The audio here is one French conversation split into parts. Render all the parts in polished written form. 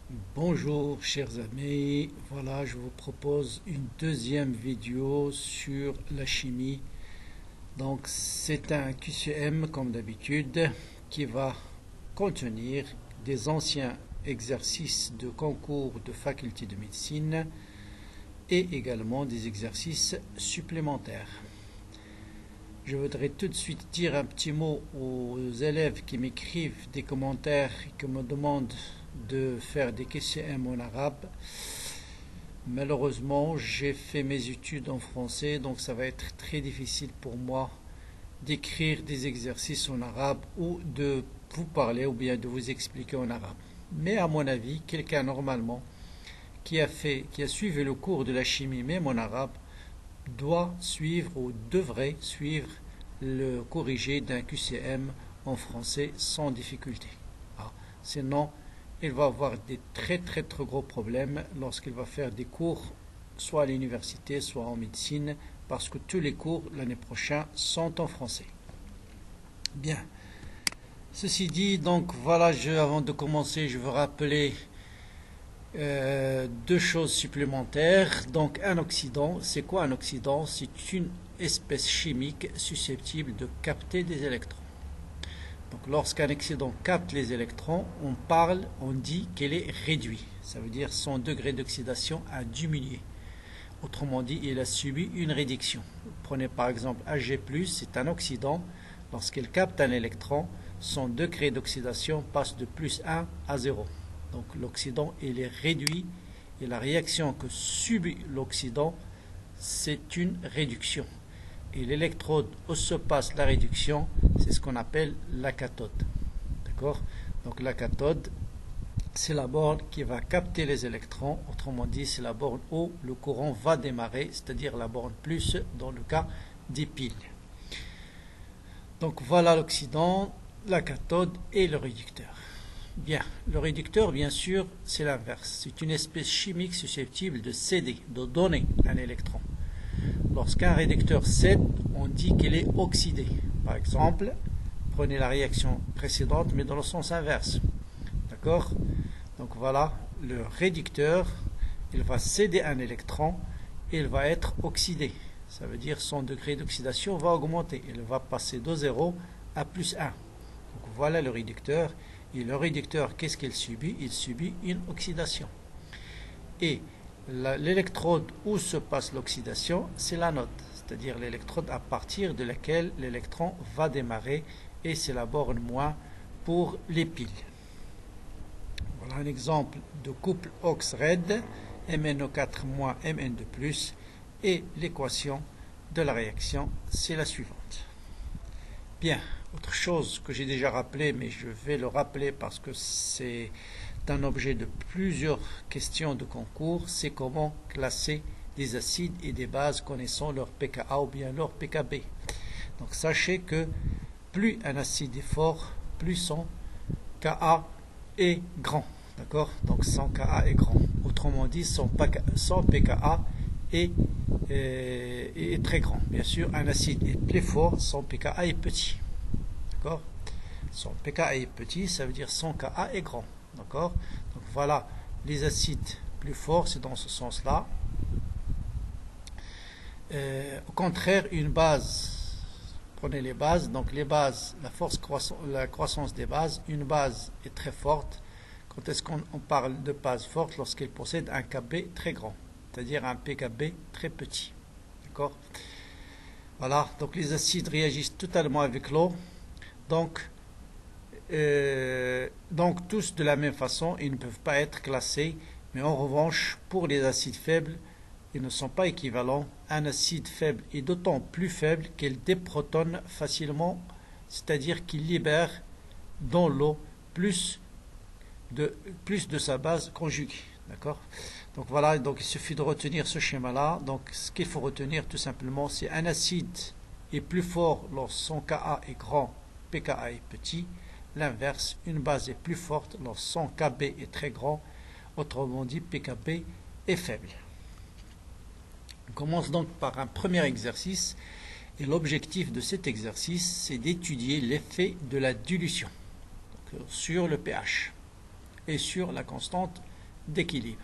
Bonjour chers amis, voilà je vous propose une deuxième vidéo sur la chimie. Donc c'est un QCM comme d'habitude qui va contenir des anciens exercices de concours de faculté de médecine et également des exercices supplémentaires. Je voudrais tout de suite dire un petit mot aux élèves qui m'écrivent des commentaires et qui me demandent de faire des QCM en arabe. Malheureusement, j'ai fait mes études en français, donc ça va être très difficile pour moi d'écrire des exercices en arabe ou de vous parler ou bien de vous expliquer en arabe. Mais à mon avis, quelqu'un normalement qui a suivi le cours de la chimie, même en arabe, doit suivre ou devrait suivre le corrigé d'un QCM en français sans difficulté. Sinon, il va avoir des très gros problèmes lorsqu'il va faire des cours soit à l'université, soit en médecine, parce que tous les cours l'année prochaine sont en français. Bien. Ceci dit, donc voilà, avant de commencer, je veux rappeler deux choses supplémentaires. Donc un oxydant, c'est quoi un oxydant? C'est une espèce chimique susceptible de capter des électrons. Donc lorsqu'un oxydant capte les électrons, on dit qu'elle est réduite. Ça veut dire son degré d'oxydation a diminué. Autrement dit, il a subi une réduction. Prenez par exemple Ag+, c'est un oxydant. Lorsqu'il capte un électron, son degré d'oxydation passe de +1 à 0. Donc l'oxydant il est réduit et la réaction que subit l'oxydant, c'est une réduction. Et l'électrode où se passe la réduction, c'est ce qu'on appelle la cathode. D'accord? Donc la cathode, c'est la borne qui va capter les électrons. Autrement dit, c'est la borne où le courant va démarrer, c'est-à-dire la borne plus dans le cas des piles. Donc voilà l'oxydant, la cathode et le réducteur. Bien, le réducteur, bien sûr, c'est l'inverse. C'est une espèce chimique susceptible de céder, de donner un électron. Lorsqu'un réducteur cède, on dit qu'il est oxydé. Par exemple, prenez la réaction précédente, mais dans le sens inverse. D'accord? Donc voilà, le réducteur, il va céder un électron et il va être oxydé. Ça veut dire son degré d'oxydation va augmenter. Il va passer de 0 à +1. Donc voilà le réducteur. Et le réducteur, qu'est-ce qu'il subit? Il subit une oxydation. Et l'électrode où se passe l'oxydation, c'est l'anode, c'est-à-dire l'électrode à partir de laquelle l'électron va démarrer, et c'est la borne moins pour les piles. Voilà un exemple de couple OX-RED, MnO4- Mn2+, et l'équation de la réaction, c'est la suivante. Bien, autre chose que j'ai déjà rappelé, mais je vais le rappeler parce que c'est un objet de plusieurs questions de concours, c'est comment classer des acides et des bases connaissant leur pKa ou bien leur pKb. Donc sachez que plus un acide est fort, plus son Ka est grand. D'accord? Donc son Ka est grand. Autrement dit, son pKa est très grand. Bien sûr, un acide est plus fort, son pKa est petit. D'accord? Son pKa est petit, ça veut dire son Ka est grand. D'accord? Donc voilà, les acides plus forts, c'est dans ce sens-là. Au contraire, une base, prenez les bases, donc les bases, la croissance des bases, une base est très forte. Quand est-ce qu'on parle de base forte? Lorsqu'elle possède un Kb très grand, c'est-à-dire un pKb très petit. D'accord? Voilà, donc les acides réagissent totalement avec l'eau. Donc tous de la même façon, ils ne peuvent pas être classés, mais en revanche, pour les acides faibles, ils ne sont pas équivalents. Un acide faible est d'autant plus faible qu'il déprotonne facilement, c'est-à-dire qu'il libère dans l'eau plus de sa base conjuguée. D'accord? Donc voilà, donc il suffit de retenir ce schéma-là. Donc ce qu'il faut retenir tout simplement, c'est un acide est plus fort lorsque son Ka est grand, pKa est petit. L'inverse, une base est plus forte lorsque son Kb est très grand, autrement dit pKb est faible. On commence donc par un premier exercice, et l'objectif de cet exercice, c'est d'étudier l'effet de la dilution sur le pH et sur la constante d'équilibre.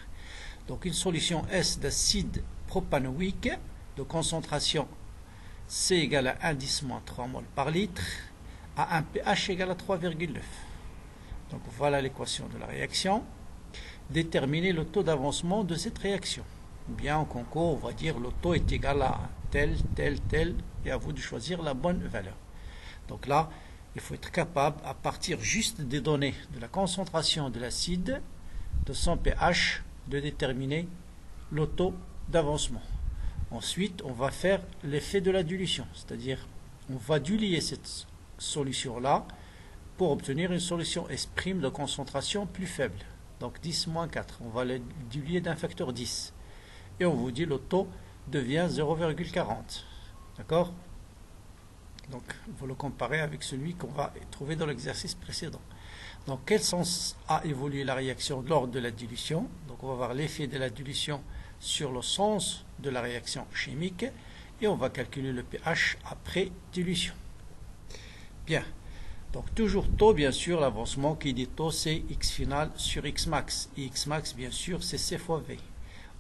Donc une solution S d'acide propanoïque de concentration C égale à 1 10-3 mol par litre à un pH égal à 3,9. Donc voilà l'équation de la réaction. Déterminer le taux d'avancement de cette réaction. Bien en concours, on va dire le taux est égal à tel, tel, tel, et à vous de choisir la bonne valeur. Donc là, il faut être capable, à partir juste des données de la concentration de l'acide, de son pH, de déterminer le taux d'avancement. Ensuite, on va faire l'effet de la dilution, c'est-à-dire on va diluer cette solution-là pour obtenir une solution S' de concentration plus faible. Donc 10-4, on va le diluer d'un facteur 10. Et on vous dit le taux devient 0,40. D'accord? Donc, vous le comparez avec celui qu'on va trouver dans l'exercice précédent. Dans quel sens a évolué la réaction lors de la dilution? Donc, on va voir l'effet de la dilution sur le sens de la réaction chimique et on va calculer le pH après dilution. Bien. Donc, toujours taux, bien sûr, l'avancement qui dit taux, c'est X final sur X max. Et X max, bien sûr, c'est C fois V.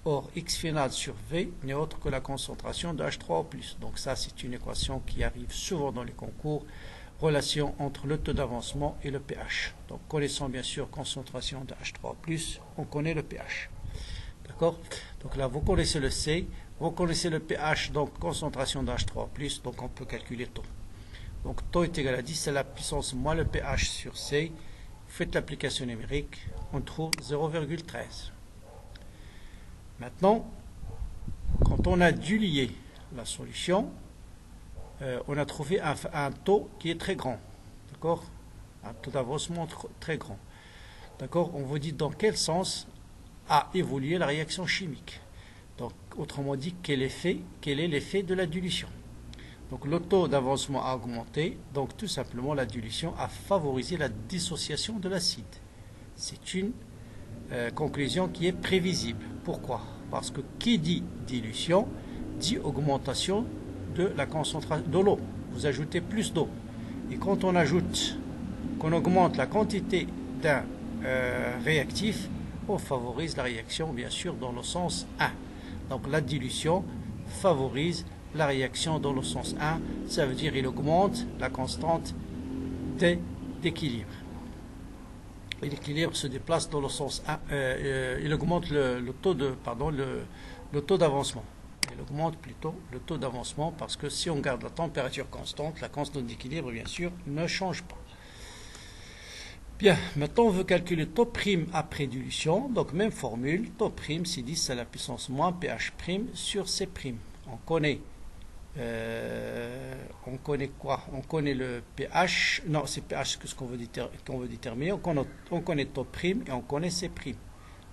Or, X final sur V n'est autre que la concentration de H3O+. Donc ça, c'est une équation qui arrive souvent dans les concours. Relation entre le taux d'avancement et le pH. Donc, connaissant bien sûr concentration de H3O+, on connaît le pH. D'accord? Donc là, vous connaissez le C, vous connaissez le pH, donc concentration de H3O+, donc on peut calculer taux. Donc, taux est égal à 10 à la puissance moins le pH sur C. Faites l'application numérique, on trouve 0,13. Maintenant, quand on a dilué la solution, on a trouvé un taux qui est très grand. D'accord? Un taux d'avancement très grand. D'accord? On vous dit dans quel sens a évolué la réaction chimique. Donc, autrement dit, quel est l'effet de la dilution. Donc, le taux d'avancement a augmenté. Donc, tout simplement, la dilution a favorisé la dissociation de l'acide. C'est une conclusion qui est prévisible. Pourquoi? Parce que qui dit dilution dit augmentation de la concentration de l'eau. Vous ajoutez plus d'eau. Et quand on ajoute, qu'on augmente la quantité d'un réactif, on favorise la réaction, bien sûr, dans le sens 1. Donc la dilution favorise la réaction dans le sens 1. Ça veut dire qu'il augmente la constante d'équilibre. L'équilibre se déplace dans le sens 1, il augmente le taux d'avancement. Il augmente plutôt le taux d'avancement parce que si on garde la température constante, la constante d'équilibre, bien sûr, ne change pas. Bien, maintenant on veut calculer taux prime après dilution. Donc même formule, taux prime c'est 10 à la puissance moins pH prime sur C prime. On connaît quoi? On connaît le pH. Non, c'est pH que ce qu'on veut déterminer. On connaît taux prime et on connaît C prime.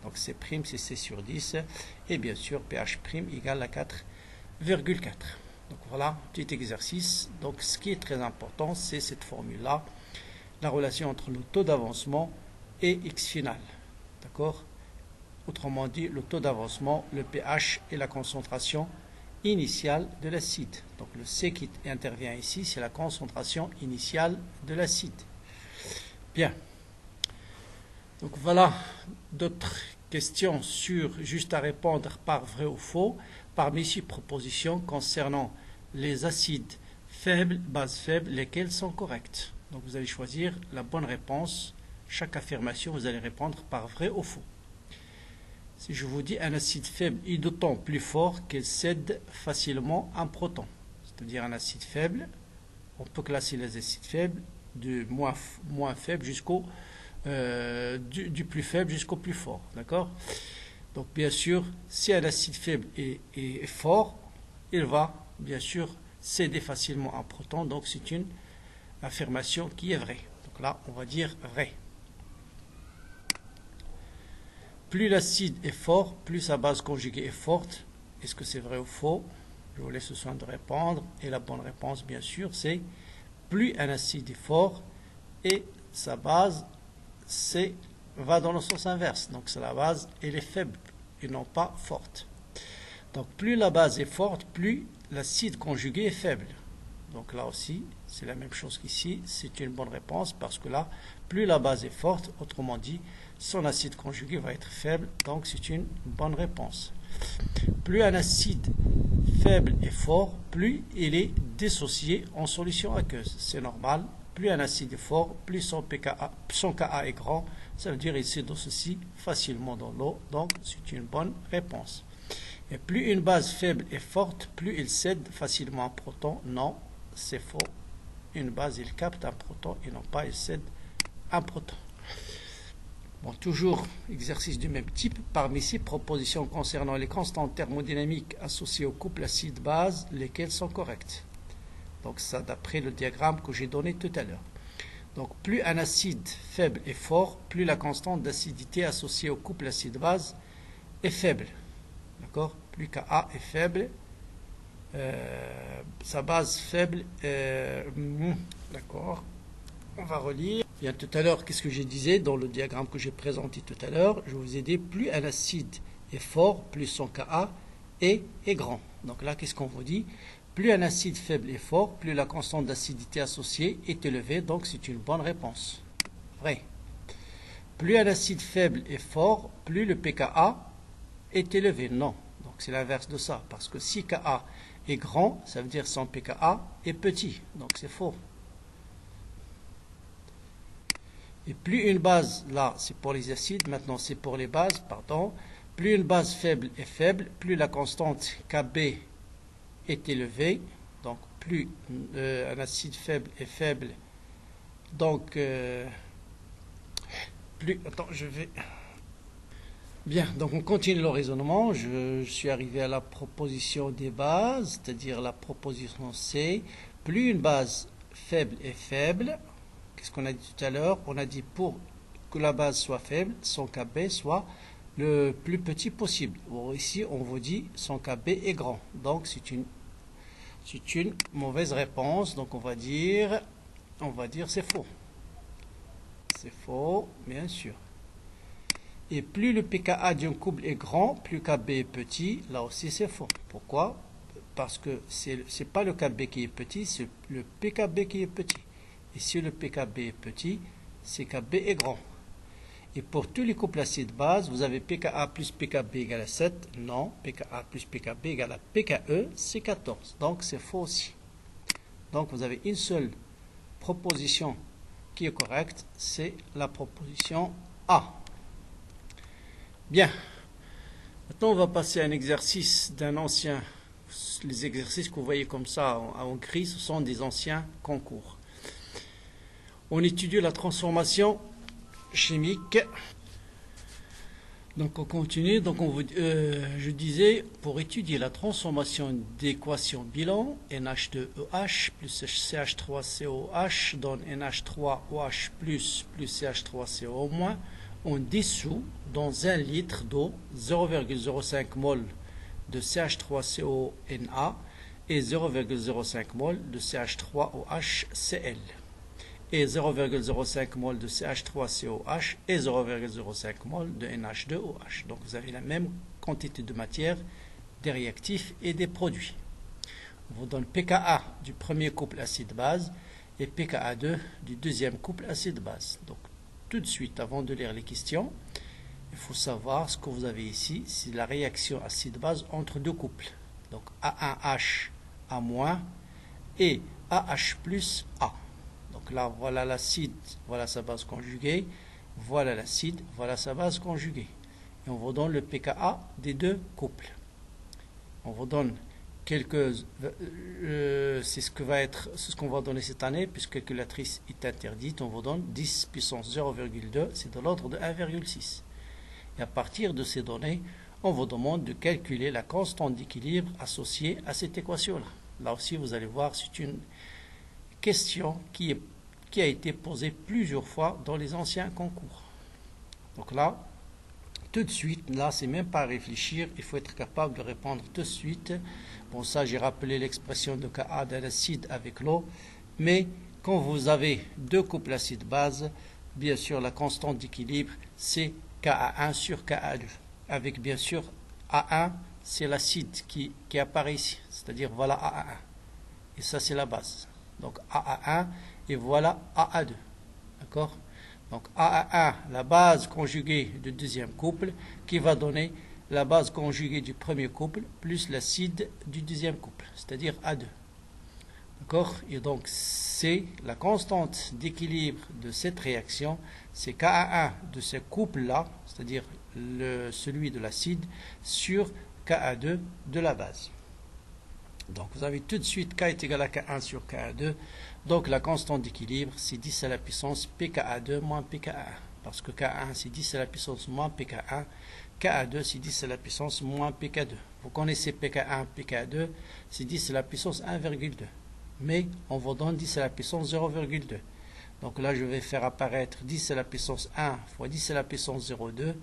Donc C prime c'est C sur 10 et bien sûr pH prime égale à 4,4. Donc voilà, petit exercice. Donc ce qui est très important, c'est cette formule-là, la relation entre le taux d'avancement et X final. D'accord? Autrement dit, le taux d'avancement, le pH et la concentration initiale de l'acide. Donc le C qui intervient ici, c'est la concentration initiale de l'acide. Bien. Donc voilà d'autres questions juste à répondre par vrai ou faux. Parmi ces propositions concernant les acides faibles, bases faibles, lesquelles sont correctes. Donc vous allez choisir la bonne réponse. Chaque affirmation, vous allez répondre par vrai ou faux. Si je vous dis un acide faible est d'autant plus fort qu'il cède facilement un proton. C'est-à-dire un acide faible, on peut classer les acides faibles du moins faible jusqu'au du plus faible jusqu'au plus fort. D'accord? Donc bien sûr, si un acide faible est fort, il va bien sûr céder facilement un proton. Donc c'est une affirmation qui est vraie. Donc là, on va dire vrai. Plus l'acide est fort, plus sa base conjuguée est forte. Est-ce que c'est vrai ou faux? Je vous laisse le soin de répondre. Et la bonne réponse, bien sûr, c'est plus un acide est fort et sa base va dans le sens inverse. Donc c'est la base, elle est faible et non pas forte. Donc plus la base est forte, plus l'acide conjugué est faible. Donc là aussi, c'est la même chose qu'ici. C'est une bonne réponse parce que là, plus la base est forte, autrement dit, son acide conjugué va être faible, donc c'est une bonne réponse. Plus un acide faible est fort, plus il est dissocié en solution aqueuse. C'est normal. Plus un acide est fort, plus son Ka est grand. Ça veut dire qu'il se dissocie facilement dans l'eau. Donc, c'est une bonne réponse. Et plus une base faible est forte, plus il cède facilement un proton. Non, c'est faux. Une base, il capte un proton et non pas il cède un proton. Bon, toujours exercice du même type. Parmi ces propositions concernant les constantes thermodynamiques associées au couple acide-base, lesquelles sont correctes? Donc ça d'après le diagramme que j'ai donné tout à l'heure. Donc plus un acide faible est fort, plus la constante d'acidité associée au couple acide-base est faible. D'accord? Plus Ka est faible, sa base faible, d'accord? On va relire. Bien, tout à l'heure, qu'est-ce que je disais dans le diagramme que j'ai présenté tout à l'heure? Je vous ai dit, plus un acide est fort, plus son Ka est grand. Donc là, qu'est-ce qu'on vous dit? Plus un acide faible est fort, plus la constante d'acidité associée est élevée. Donc c'est une bonne réponse. Vrai. Plus un acide faible est fort, plus le pKa est élevé. Non. Donc c'est l'inverse de ça. Parce que si Ka est grand, ça veut dire son pKa est petit. Donc c'est faux. Et plus une base, là c'est pour les acides, maintenant c'est pour les bases, pardon. Plus une base faible est faible, plus la constante Kb est élevée. Donc plus un acide faible est faible, donc plus... Attends, je vais... Bien, donc on continue le raisonnement. Je suis arrivé à la proposition des bases, c'est-à-dire la proposition C. Plus une base faible est faible, qu'est-ce qu'on a dit tout à l'heure? On a dit pour que la base soit faible, son Kb soit le plus petit possible. Bon, ici, on vous dit son Kb est grand. Donc, c'est une mauvaise réponse. Donc, on va dire c'est faux. C'est faux, bien sûr. Et plus le pKa d'un couple est grand, plus Kb est petit. Là aussi, c'est faux. Pourquoi? Parce que c'est pas le Kb qui est petit, c'est le pKb qui est petit. Et si le pKb est petit, c'est Kb est grand. Et pour tous les couples acides-base, vous avez pKa plus pKb égale à 7. Non, pKa plus pKb égale à pKe, c'est 14. Donc c'est faux aussi. Donc vous avez une seule proposition qui est correcte, c'est la proposition A. Bien. Maintenant on va passer à un exercice d'un ancien. Les exercices que vous voyez comme ça en gris, ce sont des anciens concours. On étudie la transformation chimique. Donc on continue. Donc je disais, pour étudier la transformation d'équation bilan, NH2EH plus CH3COH donne NH3OH plus CH3CO-, on dissout dans 1 litre d'eau 0,05 mol de CH3CONa et 0,05 mol de CH3OHCl. Et 0,05 mol de CH3COH et 0,05 mol de NH2OH. Donc vous avez la même quantité de matière, des réactifs et des produits. On vous donne pKa du premier couple acide-base et pKa2 du deuxième couple acide-base. Donc tout de suite, avant de lire les questions, il faut savoir ce que vous avez ici, c'est la réaction acide-base entre deux couples. Donc A1H A- et AH plus A. Donc là, voilà l'acide, voilà sa base conjuguée. Voilà l'acide, voilà sa base conjuguée. Et on vous donne le pKa des deux couples. On vous donne quelques... c'est ce qu'on va donner cette année, puisque la calculatrice est interdite. On vous donne 10 puissance 0,2, c'est de l'ordre de 1,6. Et à partir de ces données, on vous demande de calculer la constante d'équilibre associée à cette équation-là. Là aussi, vous allez voir, c'est une question qui a été posée plusieurs fois dans les anciens concours. Donc là, tout de suite, là, c'est même pas à réfléchir, il faut être capable de répondre tout de suite. Bon, ça, j'ai rappelé l'expression de Ka d'un acide avec l'eau, mais quand vous avez deux couples acides-base, bien sûr, la constante d'équilibre, c'est Ka1 sur Ka2, avec bien sûr A1, c'est l'acide qui apparaît ici, c'est-à-dire voilà A1, et ça c'est la base. Donc AA1 et voilà AA2. D'accord? Donc A1, la base conjuguée du deuxième couple, qui va donner la base conjuguée du premier couple, plus l'acide du deuxième couple, c'est-à-dire A2. D'accord? Et donc, c'est la constante d'équilibre de cette réaction, c'est Ka1 de ce couple-là, c'est-à-dire celui de l'acide, sur Ka2 de la base. Donc, vous avez tout de suite K est égal à K1 sur Ka2. Donc, la constante d'équilibre, c'est 10 à la puissance pKa2 moins pKa1. Parce que K1, c'est 10 à la puissance moins pKa1. Ka2, c'est 10 à la puissance moins pK2. Vous connaissez pK1, pK2, c'est 10 à la puissance 1,2. Mais on vous donne 10 à la puissance 0,2. Donc là, je vais faire apparaître 10 à la puissance 1 fois 10 à la puissance 0,2.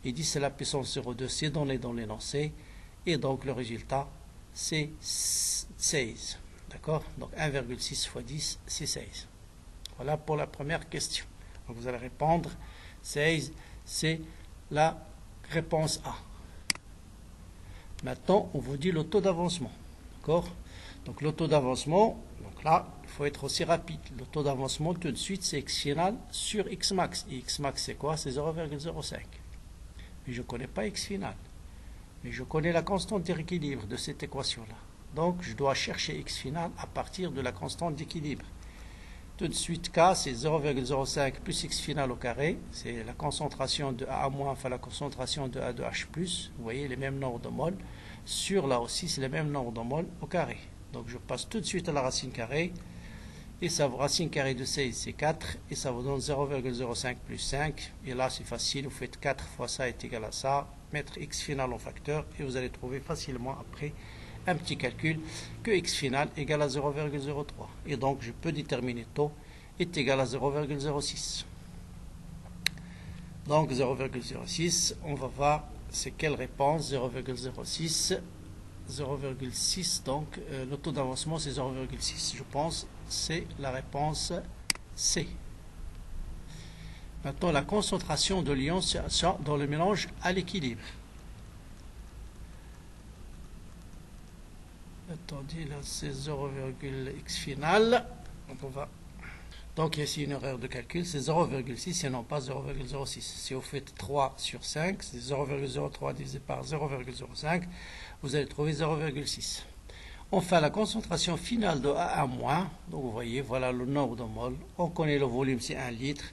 Et 10 à la puissance 0,2, c'est donné dans l'énoncé. Et donc, le résultat, c'est 16. D'accord? Donc 1,6 fois 10, c'est 16. Voilà pour la première question. Donc vous allez répondre 16, c'est la réponse A. Maintenant, on vous dit le taux d'avancement. D'accord? Donc le taux d'avancement, donc là, il faut être aussi rapide. Le taux d'avancement, tout de suite, c'est x final sur x max. Et x max, c'est quoi? C'est 0,05. Mais je ne connais pas x final. Mais je connais la constante d'équilibre de cette équation-là. Donc, je dois chercher x final à partir de la constante d'équilibre. Tout de suite, K, c'est 0,05 plus x final au carré. C'est la concentration de A- fois la concentration de A2H+. Vous voyez, les mêmes nombres de mol. Sur là aussi, c'est les mêmes nombres de mol au carré. Donc, je passe tout de suite à la racine carrée. Et ça vous racine carrée de 16, c'est 4. Et ça vous donne 0,05 plus 5. Et là, c'est facile. Vous faites 4 fois ça est égal à ça. Mettre x final en facteur. Et vous allez trouver facilement après un petit calcul que x final égale à 0,03. Et donc, je peux déterminer taux est égal à 0,06. Donc, 0,06, on va voir c'est quelle réponse. 0,06. 0,6, donc le taux d'avancement c'est 0,6. Je pense c'est la réponse C. Maintenant, la concentration de l'ion dans le mélange à l'équilibre. Attendez, là c'est 0,x final. Donc ici une erreur de calcul, c'est 0,6 et non pas 0,06. Si vous faites 3 sur 5, c'est 0,03 divisé par 0,05, vous allez trouver 0,6. Enfin, la concentration finale de A1-, donc vous voyez, voilà le nombre de mol. On connaît le volume, c'est 1 litre.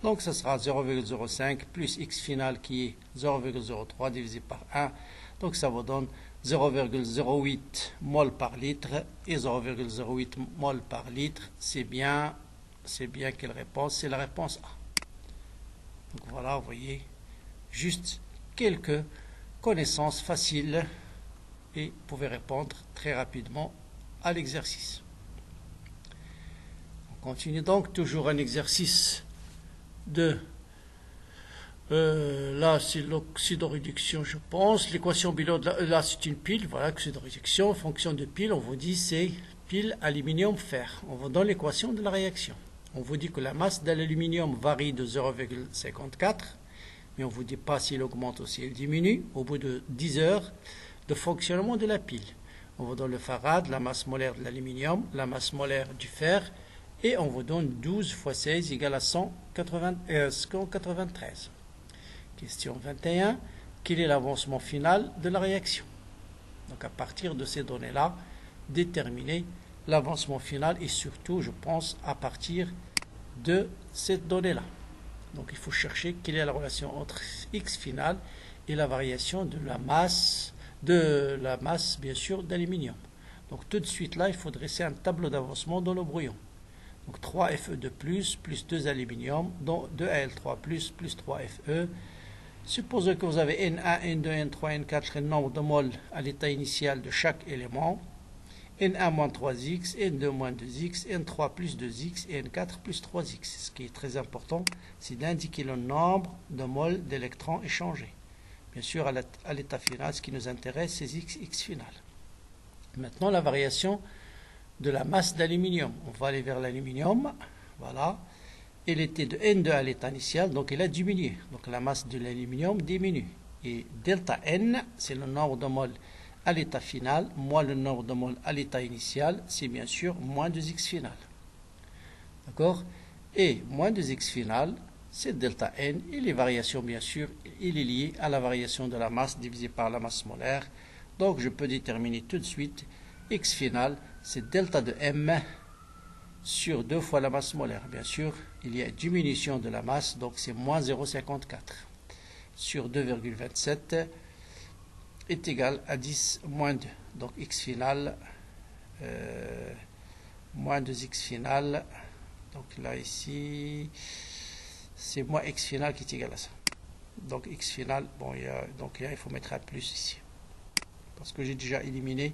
Donc ça sera 0,05 plus x final qui est 0,03 divisé par 1. Donc ça vous donne 0,08 mol par litre. Et 0,08 mol par litre, c'est bien quelle réponse? C'est la réponse A. Donc voilà, vous voyez, juste quelques connaissances faciles et vous pouvez répondre très rapidement à l'exercice. On continue donc, toujours un exercice de là c'est l'oxydoréduction, je pense. L'équation bilan là c'est une pile, voilà, oxydoréduction, fonction de pile, on vous dit c'est pile aluminium-fer. On vous donne l'équation de la réaction. On vous dit que la masse de l'aluminium varie de 0,54, mais on ne vous dit pas s'il augmente ou s'il diminue au bout de 10 heures de fonctionnement de la pile. On vous donne le farad, la masse molaire de l'aluminium, la masse molaire du fer, et on vous donne 12 fois 16 égale à 193. Question 21. Quel est l'avancement final de la réaction? Donc à partir de ces données-là, déterminer l'avancement final et surtout, je pense, à partir de cette donnée-là. Donc il faut chercher quelle est la relation entre x final et la variation de la masse, bien sûr, d'aluminium. Donc tout de suite là, il faut dresser un tableau d'avancement dans le brouillon. Donc 3Fe2+, plus 2 aluminium, dont 2Al3+, plus 3Fe. Supposons que vous avez N1, N2, N3, N4, le nombre de moles à l'état initial de chaque élément. N1 moins 3x, N2 moins 2x, N3 plus 2x et N4 plus 3x. Ce qui est très important, c'est d'indiquer le nombre de moles d'électrons échangés. Bien sûr, à l'état final, ce qui nous intéresse, c'est x final. Maintenant, la variation de la masse d'aluminium. On va aller vers l'aluminium. Voilà. Elle était de N2 à l'état initial, donc elle a diminué. Donc la masse de l'aluminium diminue. Et delta N, c'est le nombre de moles à l'état final, moins le nombre de moles à l'état initial, c'est bien sûr moins 2x final. D'accord? Et moins 2x final, c'est delta N, et les variations, bien sûr, il est lié à la variation de la masse divisée par la masse molaire. Donc, je peux déterminer tout de suite, X final, c'est delta de M sur 2 fois la masse molaire. Bien sûr, il y a diminution de la masse, donc c'est moins 0,54 sur 2,27 est égal à 10 moins 2. Donc X final, moins 2X final, donc là ici, c'est moins X final qui est égal à ça. Donc X final, bon, il faut mettre un plus ici. Parce que j'ai déjà éliminé.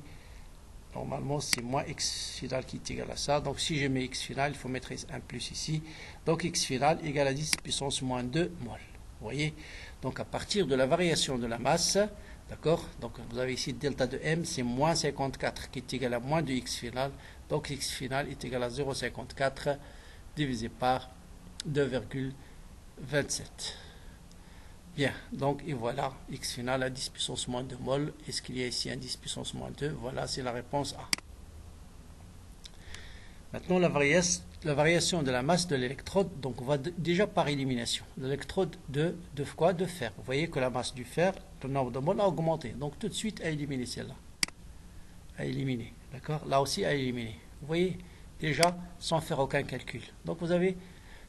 Normalement, c'est moins X final qui est égal à ça. Donc, si je mets X final, il faut mettre un plus ici. Donc, X final égale à 10 puissance moins 2 mol. Vous voyez? Donc, à partir de la variation de la masse, d'accord? Donc, vous avez ici delta de M, c'est moins 54 qui est égal à moins de X final. Donc, X final est égal à 0,54 divisé par 2,27. Bien, donc, et voilà, X final à 10 puissance moins 2 mol. Est-ce qu'il y a ici un 10 puissance moins 2? Voilà, c'est la réponse A. Maintenant, la variation de la masse de l'électrode, donc on va déjà par élimination. L'électrode de quoi? De fer. Vous voyez que la masse du fer, le nombre de mol a augmenté. Donc, tout de suite, à éliminer celle-là. À éliminer, d'accord? Là aussi, à éliminer. Vous voyez, déjà, sans faire aucun calcul. Donc, vous avez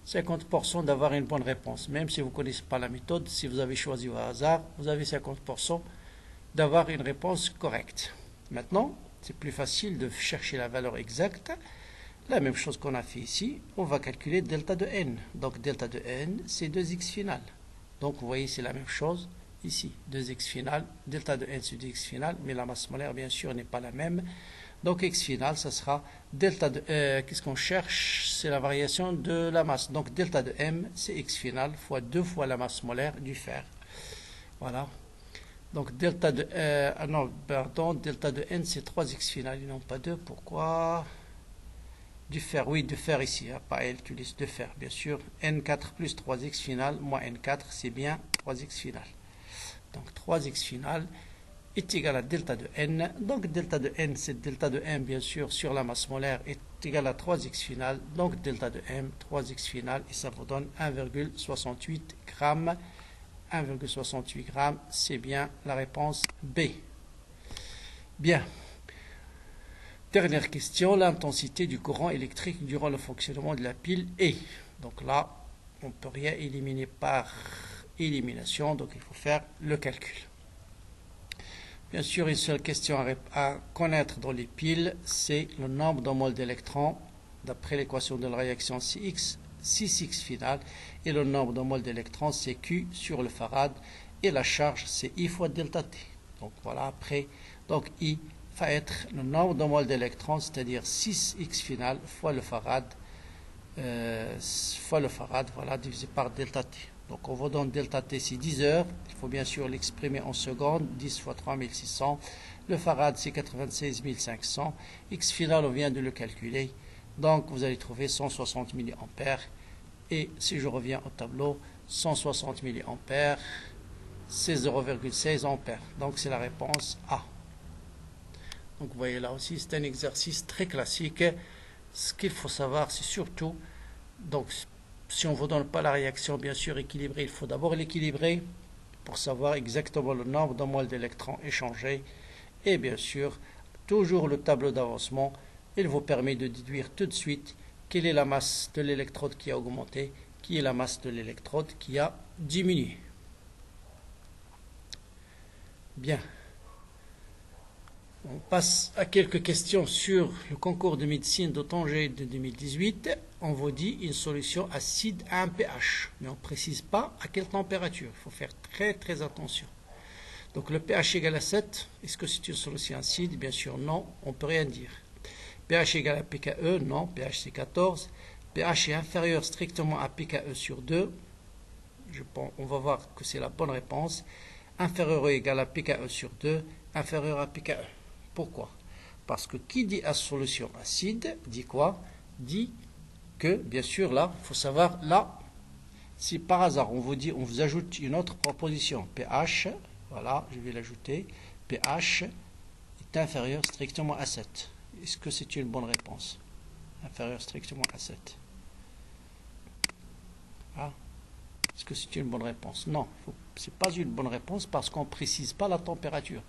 50% d'avoir une bonne réponse. Même si vous ne connaissez pas la méthode, si vous avez choisi au hasard, vous avez 50% d'avoir une réponse correcte. Maintenant, c'est plus facile de chercher la valeur exacte. La même chose qu'on a fait ici, on va calculer delta de n. Donc delta de n, c'est 2x final. Donc vous voyez, c'est la même chose ici. 2x final, delta de n c'est 2x final, mais la masse molaire, bien sûr, n'est pas la même. Donc x final, ça sera delta de... qu'est-ce qu'on cherche? C'est la variation de la masse. Donc delta de m, c'est x final fois 2 fois la masse molaire du fer. Voilà. Donc delta de... non, pardon, delta de n, c'est 3x final, et non pas 2. Pourquoi? Du fer, oui, de fer ici, hein, pas L, tu laisses de fer, bien sûr. N4 plus 3x final, moins N4, c'est bien 3x final. Donc 3x final est égal à delta de n. Donc delta de n, c'est delta de m, bien sûr, sur la masse molaire, est égal à 3x final. Donc delta de m, 3x final, et ça vous donne 1,68 grammes. 1,68 grammes, c'est bien la réponse B. Bien. Dernière question, l'intensité du courant électrique durant le fonctionnement de la pile est. Donc là, on ne peut rien éliminer par élimination, donc il faut faire le calcul. Bien sûr, une seule question à connaître dans les piles, c'est le nombre de mol d'électrons, d'après l'équation de la réaction CX, 6x final, et le nombre de mol d'électrons, c'est Q sur le farad, et la charge, c'est I fois delta T. Donc voilà, après, donc I va être le nombre de mol d'électrons, c'est-à-dire 6x final fois le farad, voilà, divisé par delta T. Donc on vous donne delta T, c'est 10 heures. Il faut bien sûr l'exprimer en secondes. 10 fois 3600. Le farad, c'est 96 500. X final, on vient de le calculer. Donc vous allez trouver 160 mA. Et si je reviens au tableau, 160 mA, c'est 0,16 ampères. Donc c'est la réponse A. Donc vous voyez là aussi, c'est un exercice très classique. Ce qu'il faut savoir, c'est surtout, donc si on ne vous donne pas la réaction bien sûr équilibrée, il faut d'abord l'équilibrer pour savoir exactement le nombre de moles d'électrons échangés. Et bien sûr, toujours le tableau d'avancement, il vous permet de déduire tout de suite quelle est la masse de l'électrode qui a augmenté, qui est la masse de l'électrode qui a diminué. Bien. On passe à quelques questions sur le concours de médecine de Tanger de 2018. On vous dit une solution acide à un pH, mais on ne précise pas à quelle température. Il faut faire très très attention. Donc le pH égale à 7, est-ce que c'est une solution acide? Bien sûr non, on ne peut rien dire. pH égale à pKe, non, pH c'est 14. pH est inférieur strictement à pKe sur 2. On va voir que c'est la bonne réponse. Inférieur ou égal à pKe sur 2, inférieur à pKe. Pourquoi? Parce que qui dit à solution acide, dit quoi? Dit que, bien sûr, là, il faut savoir, là, si par hasard, on vous dit, on vous ajoute une autre proposition, pH, voilà, je vais l'ajouter, pH est inférieur strictement à 7. Est-ce que c'est une bonne réponse? Inférieur strictement à 7. Ah. Est-ce que c'est une bonne réponse? Non, ce n'est pas une bonne réponse parce qu'on ne précise pas la température.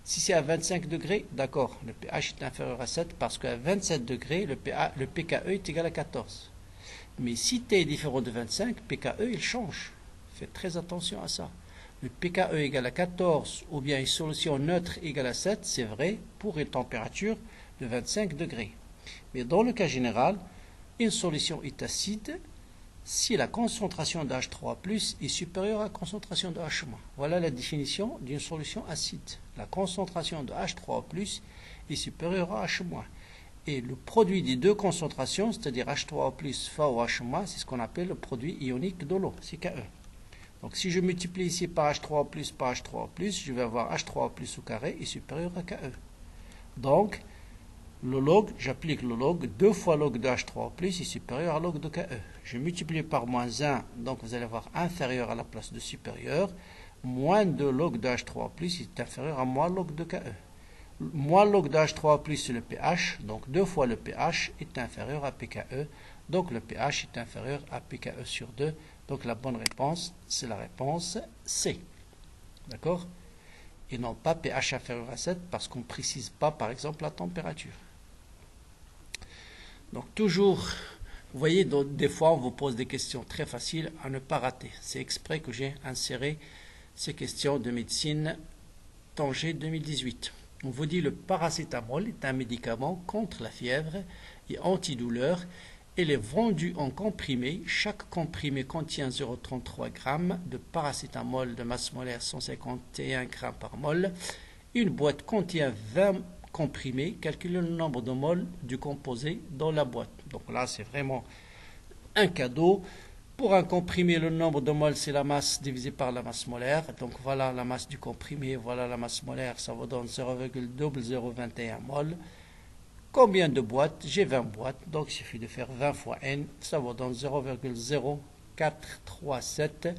Si c'est à 25 degrés, d'accord, le pH est inférieur à 7 parce qu'à 27 degrés, le pKe est égal à 14. Mais si T est différent de 25, pKe il change. Faites très attention à ça. Le pKe égale à 14 ou bien une solution neutre égale à 7, c'est vrai pour une température de 25 degrés. Mais dans le cas général, une solution est acide si la concentration de H3+ est supérieure à la concentration de H-. Voilà la définition d'une solution acide. La concentration de H3+ est supérieure à H-. Et le produit des deux concentrations, c'est-à-dire H3+ fois H-, c'est ce qu'on appelle le produit ionique de l'eau, c'est Ke. Donc si je multiplie ici par H3+ par H3+, je vais avoir H3+ au carré est supérieur à Ke. Donc, le log, j'applique le log, 2 fois log de H3+ est supérieur à log de Ke. Je multiplie par moins 1, donc vous allez avoir inférieur à la place de supérieur. Moins 2 log de H3+ est inférieur à moins log de Ke. Moins log de H3+ c'est le pH, donc 2 fois le pH est inférieur à pKe. Donc le pH est inférieur à pKe sur 2. Donc la bonne réponse, c'est la réponse C. D'accord? Et non pas pH inférieur à 7 parce qu'on ne précise pas par exemple la température. Donc toujours, vous voyez, des fois on vous pose des questions très faciles à ne pas rater. C'est exprès que j'ai inséré ces questions de médecine Tanger 2018. On vous dit le paracétamol est un médicament contre la fièvre et antidouleur. Il est vendu en comprimé. Chaque comprimé contient 0,33 g de paracétamol de masse molaire 151 g par mol. Une boîte contient 20 comprimés. Calculez le nombre de moles du composé dans la boîte. Donc là, c'est vraiment un cadeau. Pour un comprimé, le nombre de moles, c'est la masse divisée par la masse molaire. Donc voilà la masse du comprimé, voilà la masse molaire, ça vous donne 0,0021 moles. Combien de boîtes? J'ai 20 boîtes, donc il suffit de faire 20 fois n, ça vous donne 0,0437.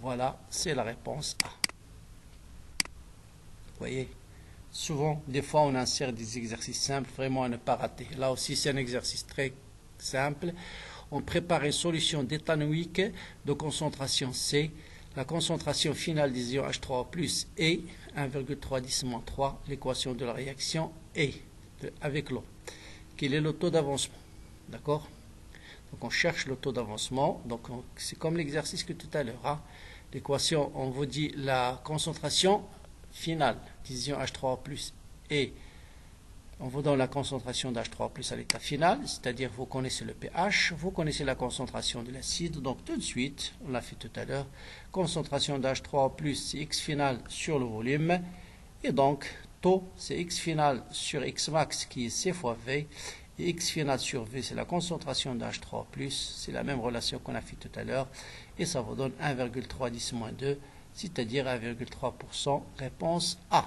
Voilà, c'est la réponse A. Vous voyez, souvent, des fois, on insère des exercices simples, vraiment à ne pas rater. Là aussi, c'est un exercice très simple. On prépare une solution d'éthanoïque de concentration C. La concentration finale des ions H3+ est 1,310-3. L'équation de la réaction est avec l'eau. Quel est le taux d'avancement? D'accord? Donc on cherche le taux d'avancement. Donc c'est comme l'exercice que tout à l'heure. Hein? L'équation, on vous dit la concentration finale des ions H3+ est. On vous donne la concentration d'H3+ à l'état final, c'est-à-dire vous connaissez le pH, vous connaissez la concentration de l'acide, donc tout de suite, on l'a fait tout à l'heure, concentration d'H3+, c'est X final sur le volume, et donc taux, c'est X final sur X max qui est C fois V, et X final sur V, c'est la concentration d'H3+, c'est la même relation qu'on a fait tout à l'heure, et ça vous donne 1,310-2, c'est-à-dire 1,3%, réponse A.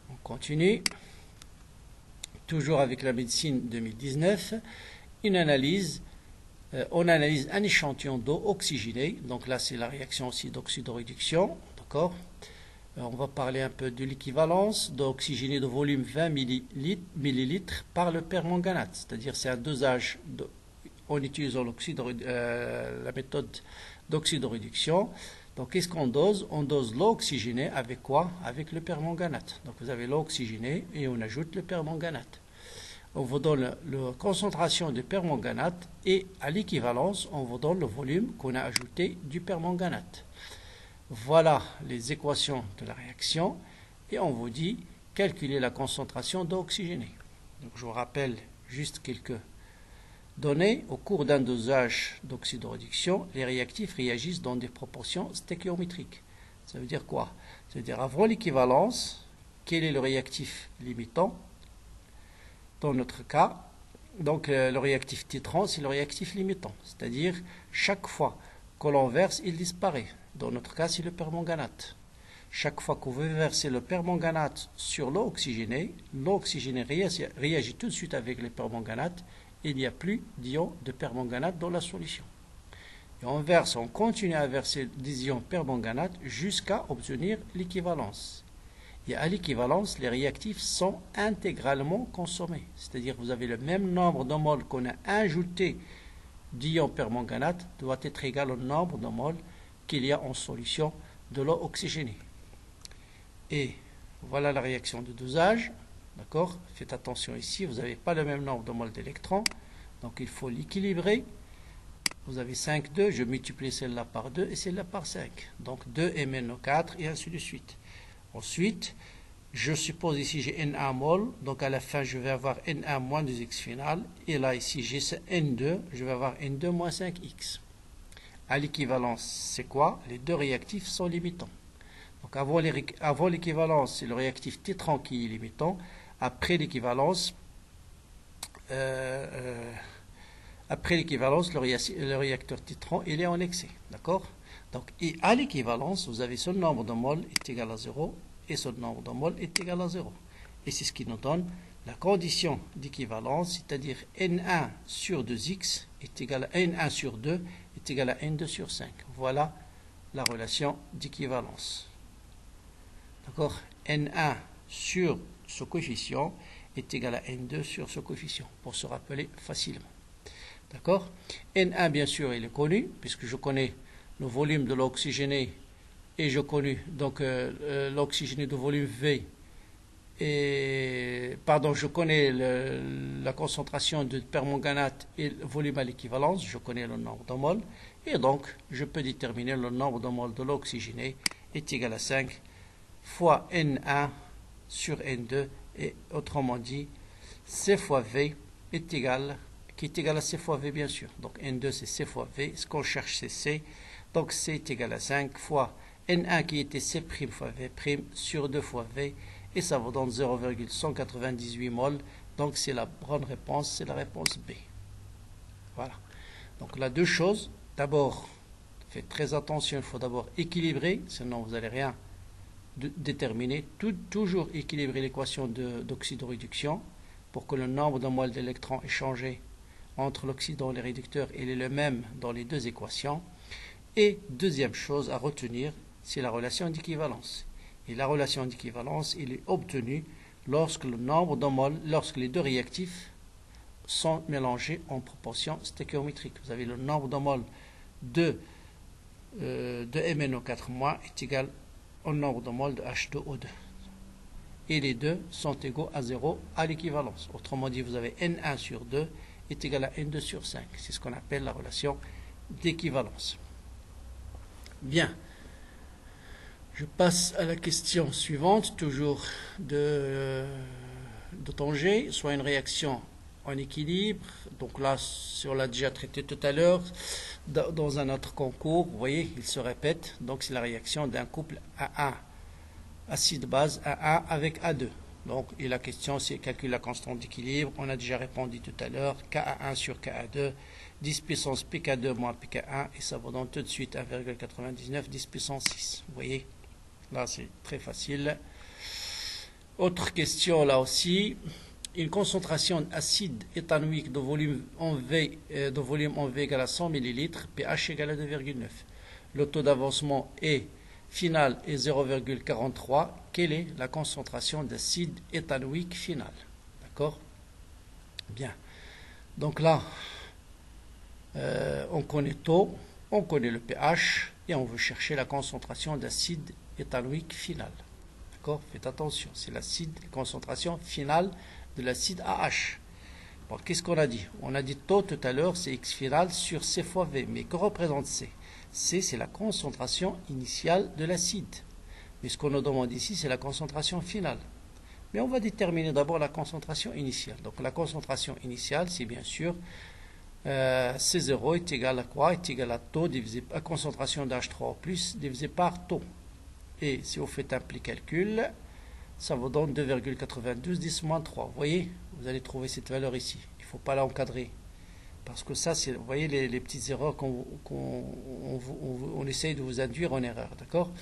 On continue, toujours avec la médecine 2019, on analyse un échantillon d'eau oxygénée, donc là c'est la réaction aussi d'oxydoréduction, d'accord. On va parler un peu de l'équivalence d'eau oxygénée de volume 20 millilitres par le permanganate, c'est-à-dire c'est un dosage en utilisant la méthode d'oxydoréduction. Donc, qu'est-ce qu'on dose? On dose l'eau oxygénée avec quoi? Avec le permanganate. Donc, vous avez l'eau oxygénée et on ajoute le permanganate. On vous donne la concentration de permanganate et à l'équivalence, on vous donne le volume qu'on a ajouté du permanganate. Voilà les équations de la réaction et on vous dit calculer la concentration d'eau oxygénée. Donc, je vous rappelle juste quelques données. Au cours d'un dosage d'oxydoréduction, les réactifs réagissent dans des proportions stéchiométriques. Ça veut dire quoi? Ça veut dire avant l'équivalence, quel est le réactif limitant? Dans notre cas, donc le réactif titrant, c'est le réactif limitant. C'est-à-dire chaque fois que l'on verse, il disparaît. Dans notre cas, c'est le permanganate. Chaque fois que vous versez le permanganate sur l'eau oxygénée réagit tout de suite avec le permanganate. Il n'y a plus d'ions de permanganate dans la solution. Et on continue à verser des ions permanganate jusqu'à obtenir l'équivalence. Et à l'équivalence, les réactifs sont intégralement consommés. C'est-à-dire que vous avez le même nombre de moles qu'on a ajouté d'ions permanganate doit être égal au nombre de moles qu'il y a en solution de l'eau oxygénée. Et voilà la réaction de dosage. D'accord? Faites attention ici, vous n'avez pas le même nombre de moles d'électrons. Donc il faut l'équilibrer. Vous avez 5, 2, je multiplie celle-là par 2 et celle-là par 5. Donc 2 et maintenant 4 et ainsi de suite. Ensuite, je suppose ici j'ai N1 mol. Donc à la fin, je vais avoir N1 moins 2x final. Et là, ici, j'ai N2. Je vais avoir N2 moins 5x. À l'équivalence, c'est quoi? Les deux réactifs sont limitants. Donc avant l'équivalence, c'est le réactif tétran qui est limitant. Après l'équivalence, le réacteur tétran, il est en excès. D'accord? Donc, et à l'équivalence, vous avez ce nombre de moles est égal à 0 et ce nombre de moles est égal à 0. Et c'est ce qui nous donne la condition d'équivalence, c'est-à-dire N1 sur 2x est égal à N1 sur 2 est égal à N2 sur 5. Voilà la relation d'équivalence. D'accord? N1 sur ce coefficient est égal à N2 sur ce coefficient, pour se rappeler facilement. D'accord? N1, bien sûr, il est connu, puisque je connais le volume de l'oxygéné et je connais donc l'oxygéné de volume V. Et, pardon, je connais la concentration de permanganate et le volume à l'équivalence, je connais le nombre de moles, et donc je peux déterminer le nombre de moles de l'oxygéné est égal à 5 fois N1 sur N2, et autrement dit, C fois V est égal, qui est égal à C fois V bien sûr. Donc N2 c'est C fois V, ce qu'on cherche c'est C, donc C est égal à 5 fois N1 qui était C' fois V' sur 2 fois V, et ça vous donne 0,198 mol. Donc c'est la bonne réponse, c'est la réponse B. Voilà. Donc là, deux choses. D'abord, faites très attention, il faut d'abord équilibrer, sinon vous n'allez rien déterminer. Toujours équilibrer l'équation d'oxydoréduction pour que le nombre de moles d'électrons échangés entre l'oxydant et le réducteur il est le même dans les deux équations. Et deuxième chose à retenir, c'est la relation d'équivalence. Et la relation d'équivalence, il est obtenue lorsque le nombre de moles, lorsque les deux réactifs sont mélangés en proportion stéchiométrique. Vous avez le nombre de moles de MnO4- est égal au nombre de moles de H2O2. Et les deux sont égaux à 0 à l'équivalence. Autrement dit, vous avez N1 sur 2 est égal à N2 sur 5. C'est ce qu'on appelle la relation d'équivalence. Bien. Je passe à la question suivante, toujours de Tanger, soit une réaction en équilibre. Donc là, on l'a déjà traité tout à l'heure dans un autre concours. Vous voyez, il se répète. Donc c'est la réaction d'un couple A1, acide-base A1 avec A2. Donc, et la question, c'est calculer la constante d'équilibre. On a déjà répondu tout à l'heure, Ka1 sur Ka2, 10 puissance pK2 moins pK1, et ça vous donne tout de suite 1,99, 10 puissance 6. Vous voyez, là, c'est très facile. Autre question, là aussi. Une concentration d'acide éthanoïque de volume en V égale à 100 ml, pH égale à 2,9. Le taux d'avancement final est 0,43. Quelle est la concentration d'acide éthanoïque final? D'accord? Bien. Donc là, on connaît taux, on connaît le pH et on veut chercher la concentration d'acide éthanoïque final. D'accord? Faites attention, c'est l'acide, concentration finale de l'acide AH. Bon, qu'est-ce qu'on a dit? On a dit taux tout à l'heure, c'est X final sur C fois V. Mais que représente C? C, c'est la concentration initiale de l'acide. Mais ce qu'on nous demande ici, c'est la concentration finale. Mais on va déterminer d'abord la concentration initiale. Donc la concentration initiale, c'est bien sûr C0 est égal à quoi? Est égal à taux divisé par concentration d'H3 plus divisé par taux. Et si vous faites un petit calcul, ça vous donne 2,92 10 moins 3. Vous voyez, vous allez trouver cette valeur ici. Il ne faut pas l'encadrer. Parce que ça, c'est, vous voyez les petites erreurs qu'on essaye de vous induire en erreur. D'accord?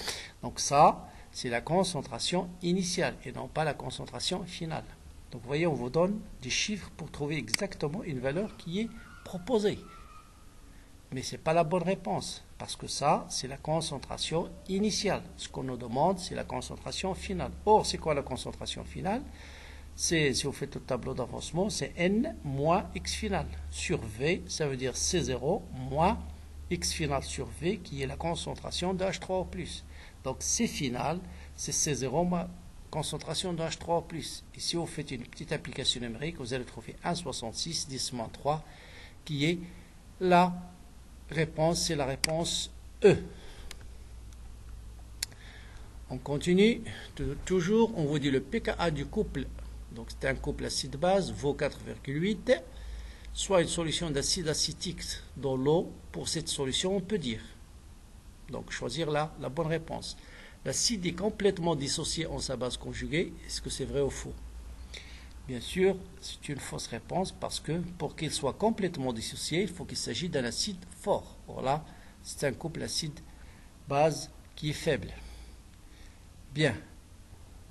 Donc ça, c'est la concentration initiale et non pas la concentration finale. Donc vous voyez, on vous donne des chiffres pour trouver exactement une valeur qui est proposée. Mais ce n'est pas la bonne réponse. Parce que ça, c'est la concentration initiale. Ce qu'on nous demande, c'est la concentration finale. Or, c'est quoi la concentration finale? c'est, si vous faites le tableau d'avancement, c'est N moins X final sur V, ça veut dire C0 moins X final sur V, qui est la concentration de H3O+. Donc C final, c'est C0 moins concentration de H3O+. Et si vous faites une petite application numérique, vous allez trouver 1,66 10-3, qui est la réponse, c'est la réponse E. On continue, toujours, on vous dit le pKa du couple, donc c'est un couple acide-base, vaut 4,8, soit une solution d'acide acétique dans l'eau. Pour cette solution, on peut dire, donc choisir la bonne réponse. L'acide est complètement dissocié en sa base conjuguée, est-ce que c'est vrai ou faux? Bien sûr, c'est une fausse réponse parce que pour qu'il soit complètement dissocié, il faut qu'il s'agisse d'un acide fort. Voilà, c'est un couple acide-base qui est faible. Bien.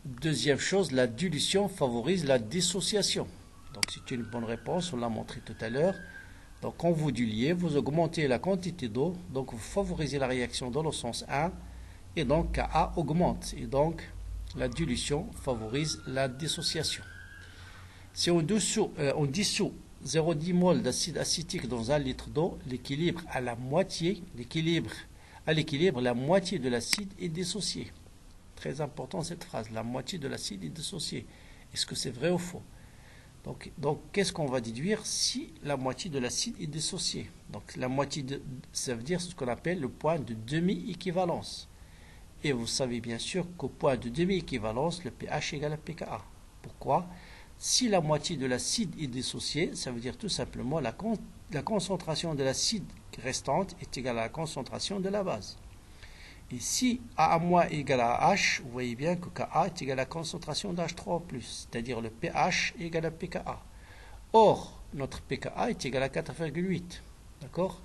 Deuxième chose, la dilution favorise la dissociation. Donc c'est une bonne réponse, on l'a montré tout à l'heure. Donc quand vous diluez, vous augmentez la quantité d'eau, donc vous favorisez la réaction dans le sens 1, et donc Ka augmente, et donc la dilution favorise la dissociation. Si on dissout 0,10 mol d'acide acétique dans 1 litre d'eau, l'équilibre, la moitié de l'acide est dissocié. Très important cette phrase, la moitié de l'acide est dissociée. Est-ce que c'est vrai ou faux? Donc qu'est-ce qu'on va déduire si la moitié de l'acide est dissociée? Donc la moitié, ça veut dire ce qu'on appelle le point de demi-équivalence. Et vous savez bien sûr qu'au point de demi-équivalence, le pH égale à pKa. Pourquoi? Si la moitié de l'acide est dissociée, ça veut dire tout simplement la concentration de l'acide restante est égale à la concentration de la base. Et si A moins est égal à H, vous voyez bien que Ka est égal à la concentration d'H3O+, c'est-à-dire le pH est égal à pKa. Or, notre pKa est égal à 4,8. D'accord?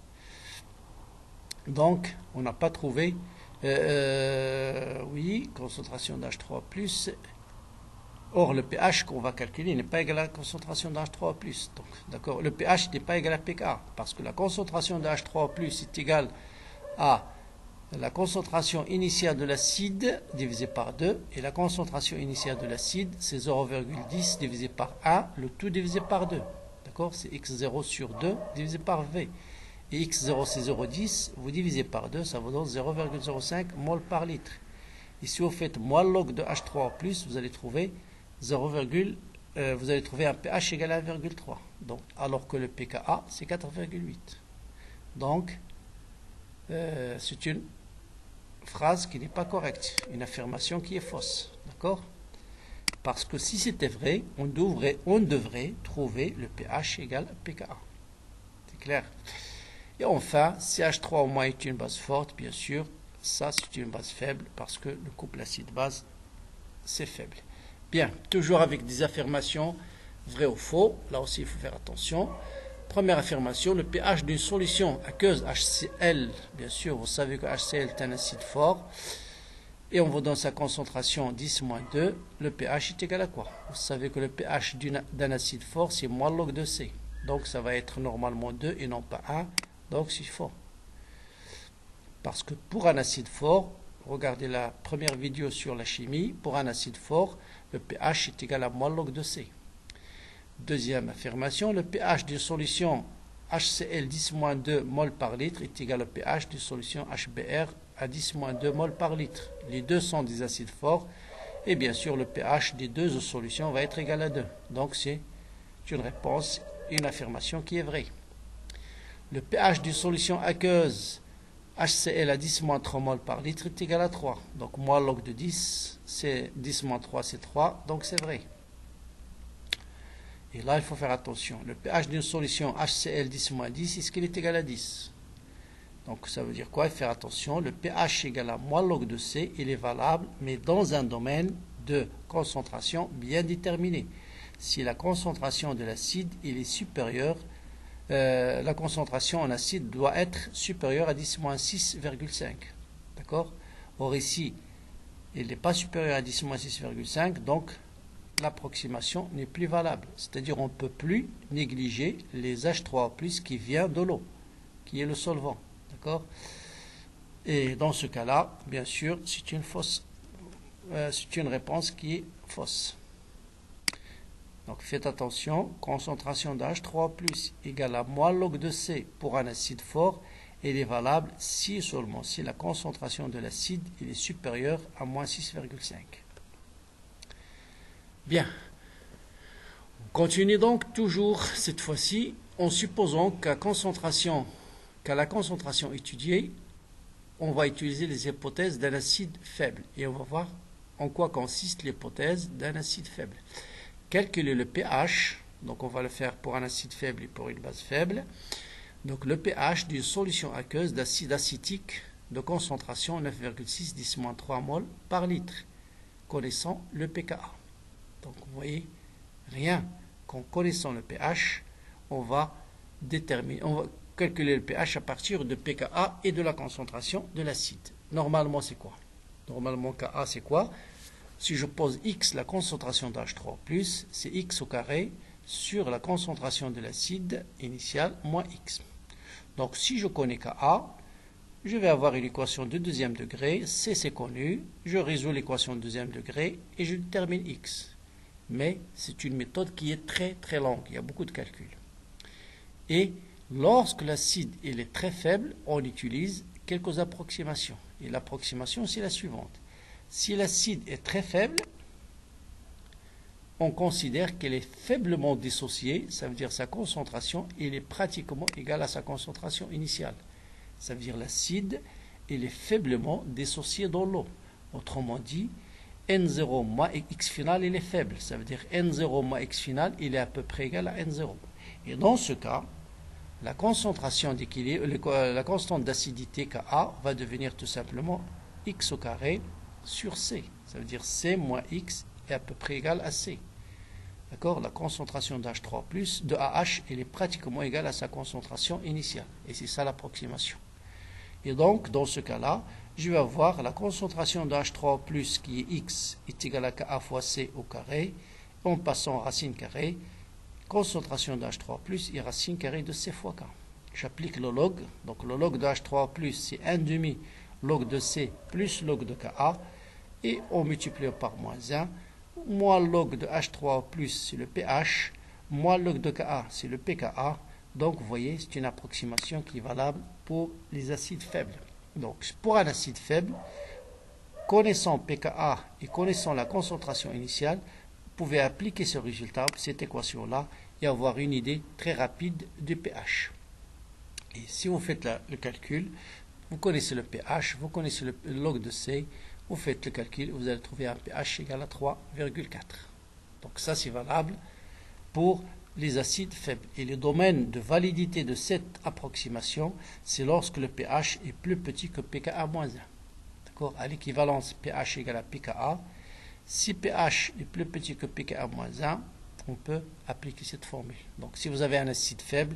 Donc, on n'a pas trouvé, oui, concentration d'H3O+. Or, le pH qu'on va calculer n'est pas égal à la concentration d'H3O+. Donc, d'accord, le pH n'est pas égal à pKa, parce que la concentration d'H3O+, est égale à la concentration initiale de l'acide divisé par 2, et la concentration initiale de l'acide, c'est 0,10 divisé par 1, le tout divisé par 2. D'accord? C'est x0 sur 2 divisé par V. Et x0 c'est 0,10, vous divisez par 2, ça vous donne 0,05 mol par litre. Et si vous faites moins log de H3O+, vous allez trouver un pH égal à 1,3. Donc, alors que le pKa, c'est 4,8. Donc, c'est une phrase qui n'est pas correcte, une affirmation qui est fausse. D'accord? Parce que si c'était vrai, on devrait trouver le pH égal à pKa. C'est clair? Et enfin, si H3 au moins est une base forte, bien sûr, ça c'est une base faible parce que le couple acide-base, c'est faible. Bien, toujours avec des affirmations vraies ou faux. Là aussi, il faut faire attention. Première affirmation, le pH d'une solution aqueuse HCl, bien sûr, vous savez que HCl est un acide fort, et on vous donne sa concentration 10-2, le pH est égal à quoi? Vous savez que le pH d'un acide fort, c'est moins log de C. Donc ça va être normalement 2 et non pas 1, donc c'est faux. Parce que pour un acide fort, regardez la première vidéo sur la chimie, pour un acide fort, le pH est égal à moins log de C. Deuxième affirmation, le pH d'une solution HCl 10-2 mol par litre est égal au pH d'une solution HBr à 10-2 mol par litre. Les deux sont des acides forts et bien sûr le pH des deux solutions va être égal à 2. Donc c'est une réponse, une affirmation qui est vraie. Le pH d'une solution aqueuse HCl à 10-3 mol par litre est égal à 3. Donc moins log de 10, c'est 10-3 c'est 3, donc c'est vrai. Et là, il faut faire attention. Le pH d'une solution HCl 10-10, est-ce qu'il est égal à 10? Donc, ça veut dire quoi? Il faut faire attention. Le pH égal à moins log de C, il est valable, mais dans un domaine de concentration bien déterminé. Si la concentration de l'acide est supérieure, la concentration en acide doit être supérieure à 10-6,5. D'accord? Or, ici, il n'est pas supérieur à 10-6,5, donc l'approximation n'est plus valable. C'est-à-dire on ne peut plus négliger les H3O+ qui vient de l'eau, qui est le solvant. D'accord? Et dans ce cas-là, bien sûr, c'est une réponse qui est fausse. Donc faites attention, concentration de H3+ égale à moins log de C pour un acide fort, elle est valable si et seulement si la concentration de l'acide est supérieure à moins 6,5. Bien. On continue donc toujours cette fois-ci en supposant qu'à la concentration étudiée, on va utiliser les hypothèses d'un acide faible. Et on va voir en quoi consiste l'hypothèse d'un acide faible. Calculer le pH, donc on va le faire pour un acide faible et pour une base faible. Donc le pH d'une solution aqueuse d'acide acétique de concentration 9,6 10-3 mol par litre, connaissant le pKa. Donc vous voyez, rien qu'en connaissant le pH, on va calculer le pH à partir de pKa et de la concentration de l'acide. Normalement c'est quoi? Normalement Ka c'est quoi? Si je pose X, la concentration d'H3+, c'est X au carré sur la concentration de l'acide initiale moins X. Donc si je connais Ka, je vais avoir une équation de deuxième degré, C c'est connu, je résous l'équation de deuxième degré et je détermine X. Mais c'est une méthode qui est très très longue, il y a beaucoup de calculs. Et lorsque l'acide est très faible, on utilise quelques approximations. Et l'approximation c'est la suivante. Si l'acide est très faible, on considère qu'elle est faiblement dissociée, ça veut dire sa concentration elle est pratiquement égale à sa concentration initiale. Ça veut dire l'acide elle est faiblement dissocié dans l'eau. Autrement dit, N0 moins X final il est faible. Ça veut dire N0 moins X final il est à peu près égal à N0. Et dans ce cas, la concentration d'équilibre, la constante d'acidité Ka va devenir tout simplement X au carré sur C. Ça veut dire C moins X est à peu près égal à C. D'accord? La concentration d'H3+, de AH, elle est pratiquement égale à sa concentration initiale. Et c'est ça l'approximation. Et donc, dans ce cas-là, je vais avoir la concentration d'H3+, qui est X, est égale à Ka fois C au carré. En passant racine carrée, concentration d'H3+, est racine carrée de C fois K. J'applique le log. Donc, le log de H3+, c'est 1,5 log de C plus log de Ka. Et on multiplie par moins 1. Moins log de H3+, c'est le pH. Moins log de Ka, c'est le pKa. Donc, vous voyez, c'est une approximation qui est valable pour les acides faibles. Donc, pour un acide faible, connaissant pKa et connaissant la concentration initiale, vous pouvez appliquer ce résultat, cette équation-là, et avoir une idée très rapide du pH. Et si vous faites le calcul, vous connaissez le pH, vous connaissez le log de C, vous faites le calcul, vous allez trouver un pH égal à 3,4. Donc ça, c'est valable pour les acides faibles. Et le domaine de validité de cette approximation, c'est lorsque le pH est plus petit que pKa-1. D'accord? À l'équivalence pH égale à pKa, si pH est plus petit que pKa-1, on peut appliquer cette formule. Donc si vous avez un acide faible,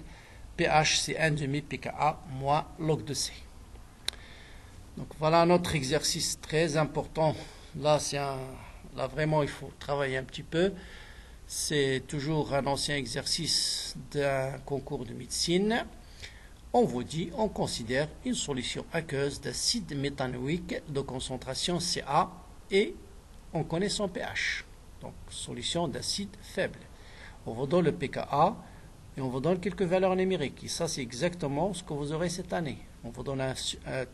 pH c'est 1,5 pKa moins log de C. Donc voilà un autre exercice très important. Là, là vraiment il faut travailler un petit peu. C'est toujours un ancien exercice d'un concours de médecine. On vous dit, on considère une solution aqueuse d'acide méthanoïque de concentration Ca et on connaît son pH. Donc solution d'acide faible. On vous donne le pKa et on vous donne quelques valeurs numériques. Et ça, c'est exactement ce que vous aurez cette année. On vous donne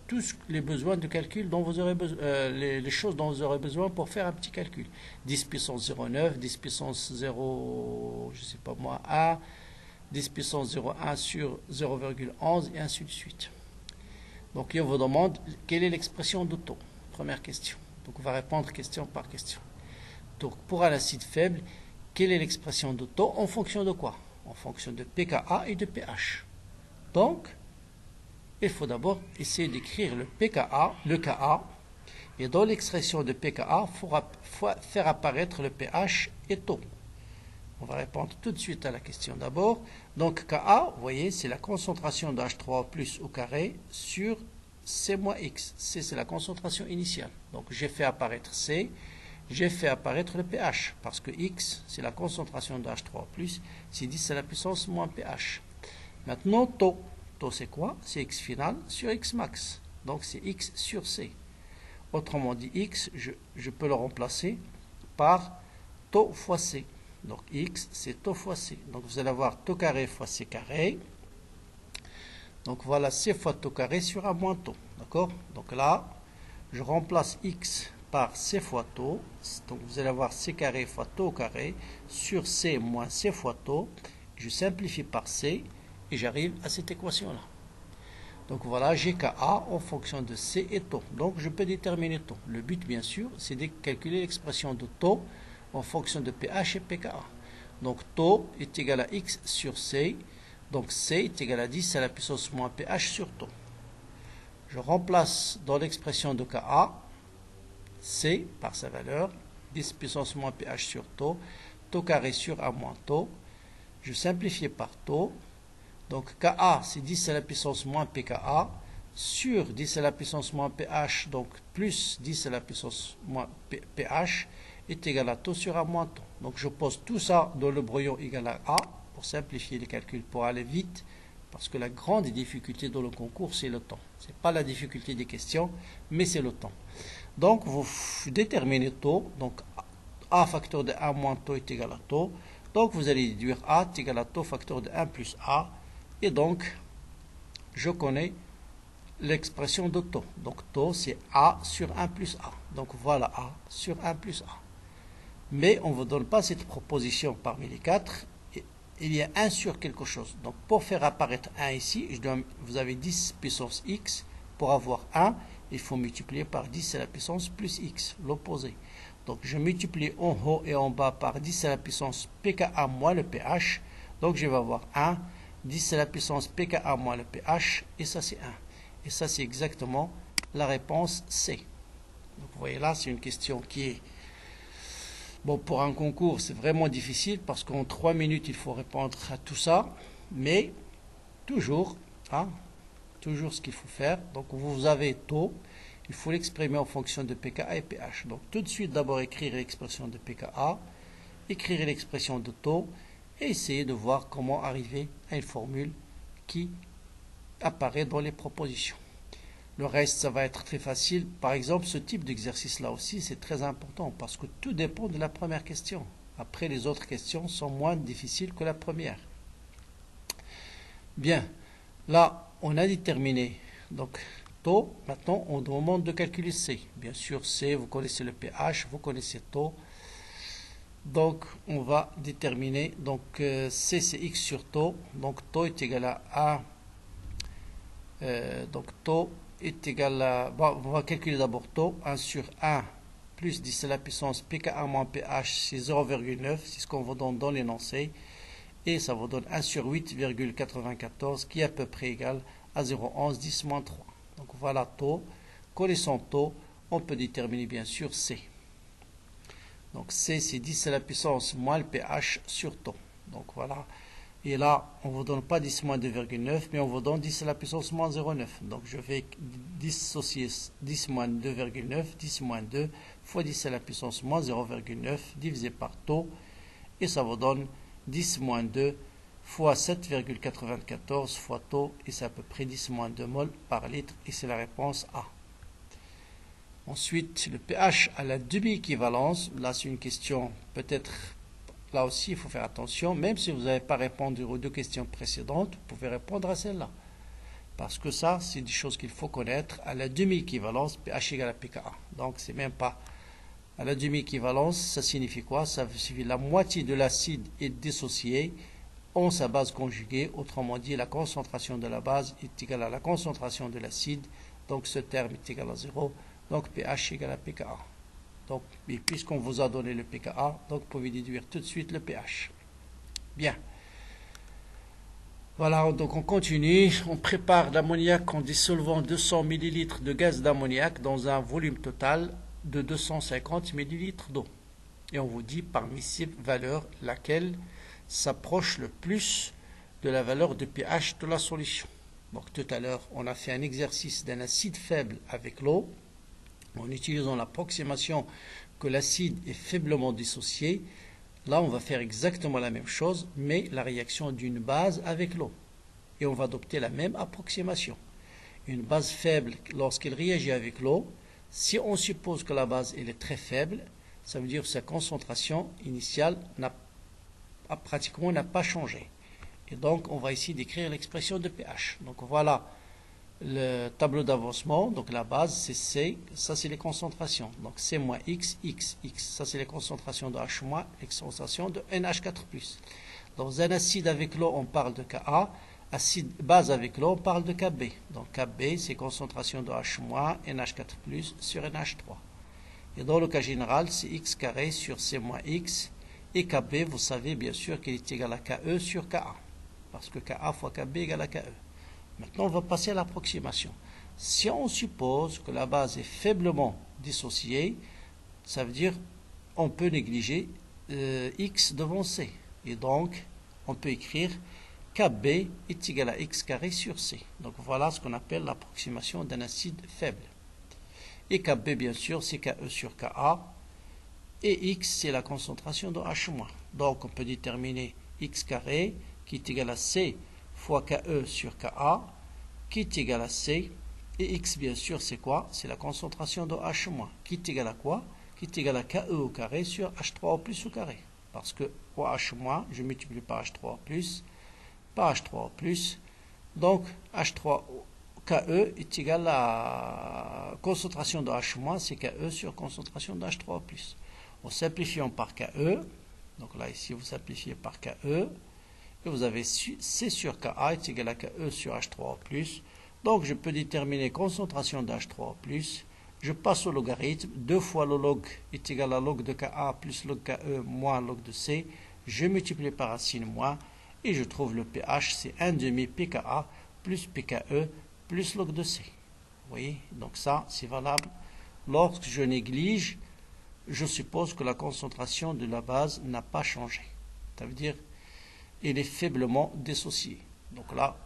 tous les besoins de calcul dont vous aurez besoin, les choses dont vous aurez besoin pour faire un petit calcul. 10 puissance 0,9, 10 puissance 0, je sais pas moi, 1, 10 puissance 0,1 sur 0,11 et ainsi de suite. Donc, on vous demande quelle est l'expression de taux. Première question. Donc, on va répondre question par question. Donc, pour un acide faible, quelle est l'expression de taux en fonction de quoi? En fonction de pKa et de pH. Donc, il faut d'abord essayer d'écrire le pKa, le Ka, et dans l'expression de pKa, il faut faire apparaître le pH et taux. On va répondre tout de suite à la question d'abord. Donc Ka, vous voyez, c'est la concentration de H3+ au carré sur C moins X. C, c'est la concentration initiale. Donc j'ai fait apparaître C, j'ai fait apparaître le pH, parce que X, c'est la concentration de H3+, c'est 10 à la puissance moins pH. Maintenant, taux. Taux, c'est quoi? C'est X final sur X max. Donc, c'est X sur C. Autrement dit, X, je peux le remplacer par taux fois C. Donc x, c'est tau fois c. Donc vous allez avoir tau carré fois c carré. Donc voilà c fois tau carré sur 1 moins tau. D'accord? Donc là, je remplace x par c fois tau. Donc vous allez avoir c carré fois tau carré sur c moins c fois tau. Je simplifie par c et j'arrive à cette équation-là. Donc voilà, j'ai Ka en fonction de C et tau. Donc je peux déterminer tau. Le but, bien sûr, c'est de calculer l'expression de tau en fonction de pH et pKa. Donc tau est égal à x sur C. Donc C est égal à 10 à la puissance moins pH sur tau. Je remplace dans l'expression de Ka C par sa valeur, 10 puissance moins pH sur tau, tau carré sur A moins tau. Je simplifie par tau. Donc Ka, c'est 10 à la puissance moins pKa, sur 10 à la puissance moins pH, donc plus 10 à la puissance moins pH, est égal à tau sur A moins tau. Donc je pose tout ça dans le brouillon égal à A, pour simplifier les calculs, pour aller vite, parce que la grande difficulté dans le concours, c'est le temps. Ce n'est pas la difficulté des questions, mais c'est le temps. Donc vous déterminez tau, donc A facteur de 1 moins tau est égal à tau. Donc vous allez déduire A est égal à tau facteur de 1 plus A. Et donc, je connais l'expression de tau. Donc tau, c'est A sur 1 plus A. Donc voilà A sur 1 plus A. Mais on ne vous donne pas cette proposition parmi les 4. Il y a 1 sur quelque chose. Donc pour faire apparaître 1 ici, vous avez 10 puissance x. Pour avoir 1, il faut multiplier par 10 à la puissance plus x, l'opposé. Donc je multiplie en haut et en bas par 10 à la puissance pKa moins le pH. Donc je vais avoir 1. 10 à la puissance pKa moins le pH, et ça c'est 1. Et ça c'est exactement la réponse C. Donc vous voyez là, c'est une question qui est... Bon, pour un concours, c'est vraiment difficile, parce qu'en 3 minutes, il faut répondre à tout ça. Mais, toujours, toujours ce qu'il faut faire. Donc vous avez tau, il faut l'exprimer en fonction de pKa et pH. Donc tout de suite, d'abord écrire l'expression de pKa, écrire l'expression de tau, et essayer de voir comment arriver à une formule qui apparaît dans les propositions. Le reste, ça va être très facile. Par exemple, ce type d'exercice-là aussi, c'est très important parce que tout dépend de la première question. Après, les autres questions sont moins difficiles que la première. Bien, là, on a déterminé donc tau. Maintenant, on demande de calculer C. Bien sûr, C, vous connaissez le pH, vous connaissez tau. Donc, on va déterminer, donc C c'est x sur tau, donc tau est égal à 1, donc tau est égal à, bon, on va calculer d'abord tau, 1 sur 1 plus 10 à la puissance pKa moins pH, c'est 0,9, c'est ce qu'on vous donne dans l'énoncé, et ça vous donne 1 sur 8,94, qui est à peu près égal à 0,11, 10 moins 3. Donc voilà tau, connaissant tau, on peut déterminer bien sûr C. Donc C, c'est 10 à la puissance moins le pH sur tau. Donc voilà. Et là, on ne vous donne pas 10 moins 2,9, mais on vous donne 10 à la puissance moins 0,9. Donc je vais dissocier 10 moins 2,9, 10 moins 2 fois 10 à la puissance moins 0,9 divisé par tau. Et ça vous donne 10 moins 2 fois 7,94 fois tau. Et c'est à peu près 10 moins 2 mol par litre. Et c'est la réponse A. Ensuite, le pH à la demi-équivalence. Là, c'est une question, peut-être, là aussi, il faut faire attention. Même si vous n'avez pas répondu aux 2 questions précédentes, vous pouvez répondre à celle-là. Parce que ça, c'est des choses qu'il faut connaître. À la demi-équivalence, pH égale à pKa. Donc, c'est même pas... À la demi-équivalence, ça signifie quoi? Ça signifie la moitié de l'acide est dissociée en sa base conjuguée. Autrement dit, la concentration de la base est égale à la concentration de l'acide. Donc, ce terme est égal à 0. Donc pH égale à pKa. Donc, puisqu'on vous a donné le pKa, donc vous pouvez déduire tout de suite le pH. Bien. Voilà, donc on continue. On prépare l'ammoniac en dissolvant 200 ml de gaz d'ammoniac dans un volume total de 250 ml d'eau. Et on vous dit parmi ces valeurs laquelle s'approche le plus de la valeur de pH de la solution. Donc tout à l'heure, on a fait un exercice d'un acide faible avec l'eau, en utilisant l'approximation que l'acide est faiblement dissocié. Là, on va faire exactement la même chose, mais la réaction d'une base avec l'eau. Et on va adopter la même approximation. Une base faible, lorsqu'elle réagit avec l'eau, si on suppose que la base elle est très faible, ça veut dire que sa concentration initiale n'a pratiquement n'a pas changé. Et donc, on va ici décrire l'expression de pH. Donc, voilà le tableau d'avancement. Donc, la base, c'est C. Ça, c'est les concentrations. Donc, C moins X, X, X. Ça, c'est les concentrations de H moins, les concentrations de NH4+. Dans un acide avec l'eau, on parle de Ka. Acide base avec l'eau, on parle de Kb. Donc, Kb, c'est concentration de H moins, NH4+, sur NH3. Et dans le cas général, c'est X carré sur C moins X. Et Kb, vous savez bien sûr qu'il est égal à Ke sur Ka. Parce que Ka fois Kb égale à Ke. Maintenant, on va passer à l'approximation. Si on suppose que la base est faiblement dissociée, ça veut dire on peut négliger X devant C. Et donc, on peut écrire Kb est égal à X carré sur C. Donc, voilà ce qu'on appelle l'approximation d'un acide faible. Et Kb, bien sûr, c'est Ke sur Ka. Et X, c'est la concentration de H-. Donc, on peut déterminer X carré qui est égal à C fois Ke sur Ka, qui est égal à C. Et X, bien sûr, c'est quoi? C'est la concentration de H-, qui est égal à quoi? Qui est égal à Ke au carré sur H3 au plus au carré. Parce que au H-, je multiplie par H3 au plus, par H3 au plus. Donc, H3 Ke est égal à concentration de H-, c'est Ke sur concentration de H3 au plus. En simplifiant par Ke, donc là, ici, vous simplifiez par Ke, et vous avez C sur Ka est égal à Ke sur H3O+. Donc, je peux déterminer concentration de H3O+. Je passe au logarithme. 2 fois le log est égal à log de Ka plus log Ke moins log de C. Je multiplie par racine moins. Et je trouve le pH, c'est 1,5 pKa plus pKe plus log de C. Vous voyez? Donc ça, c'est valable. Lorsque je néglige, je suppose que la concentration de la base n'a pas changé. Ça veut dire il est faiblement dissocié. Donc là,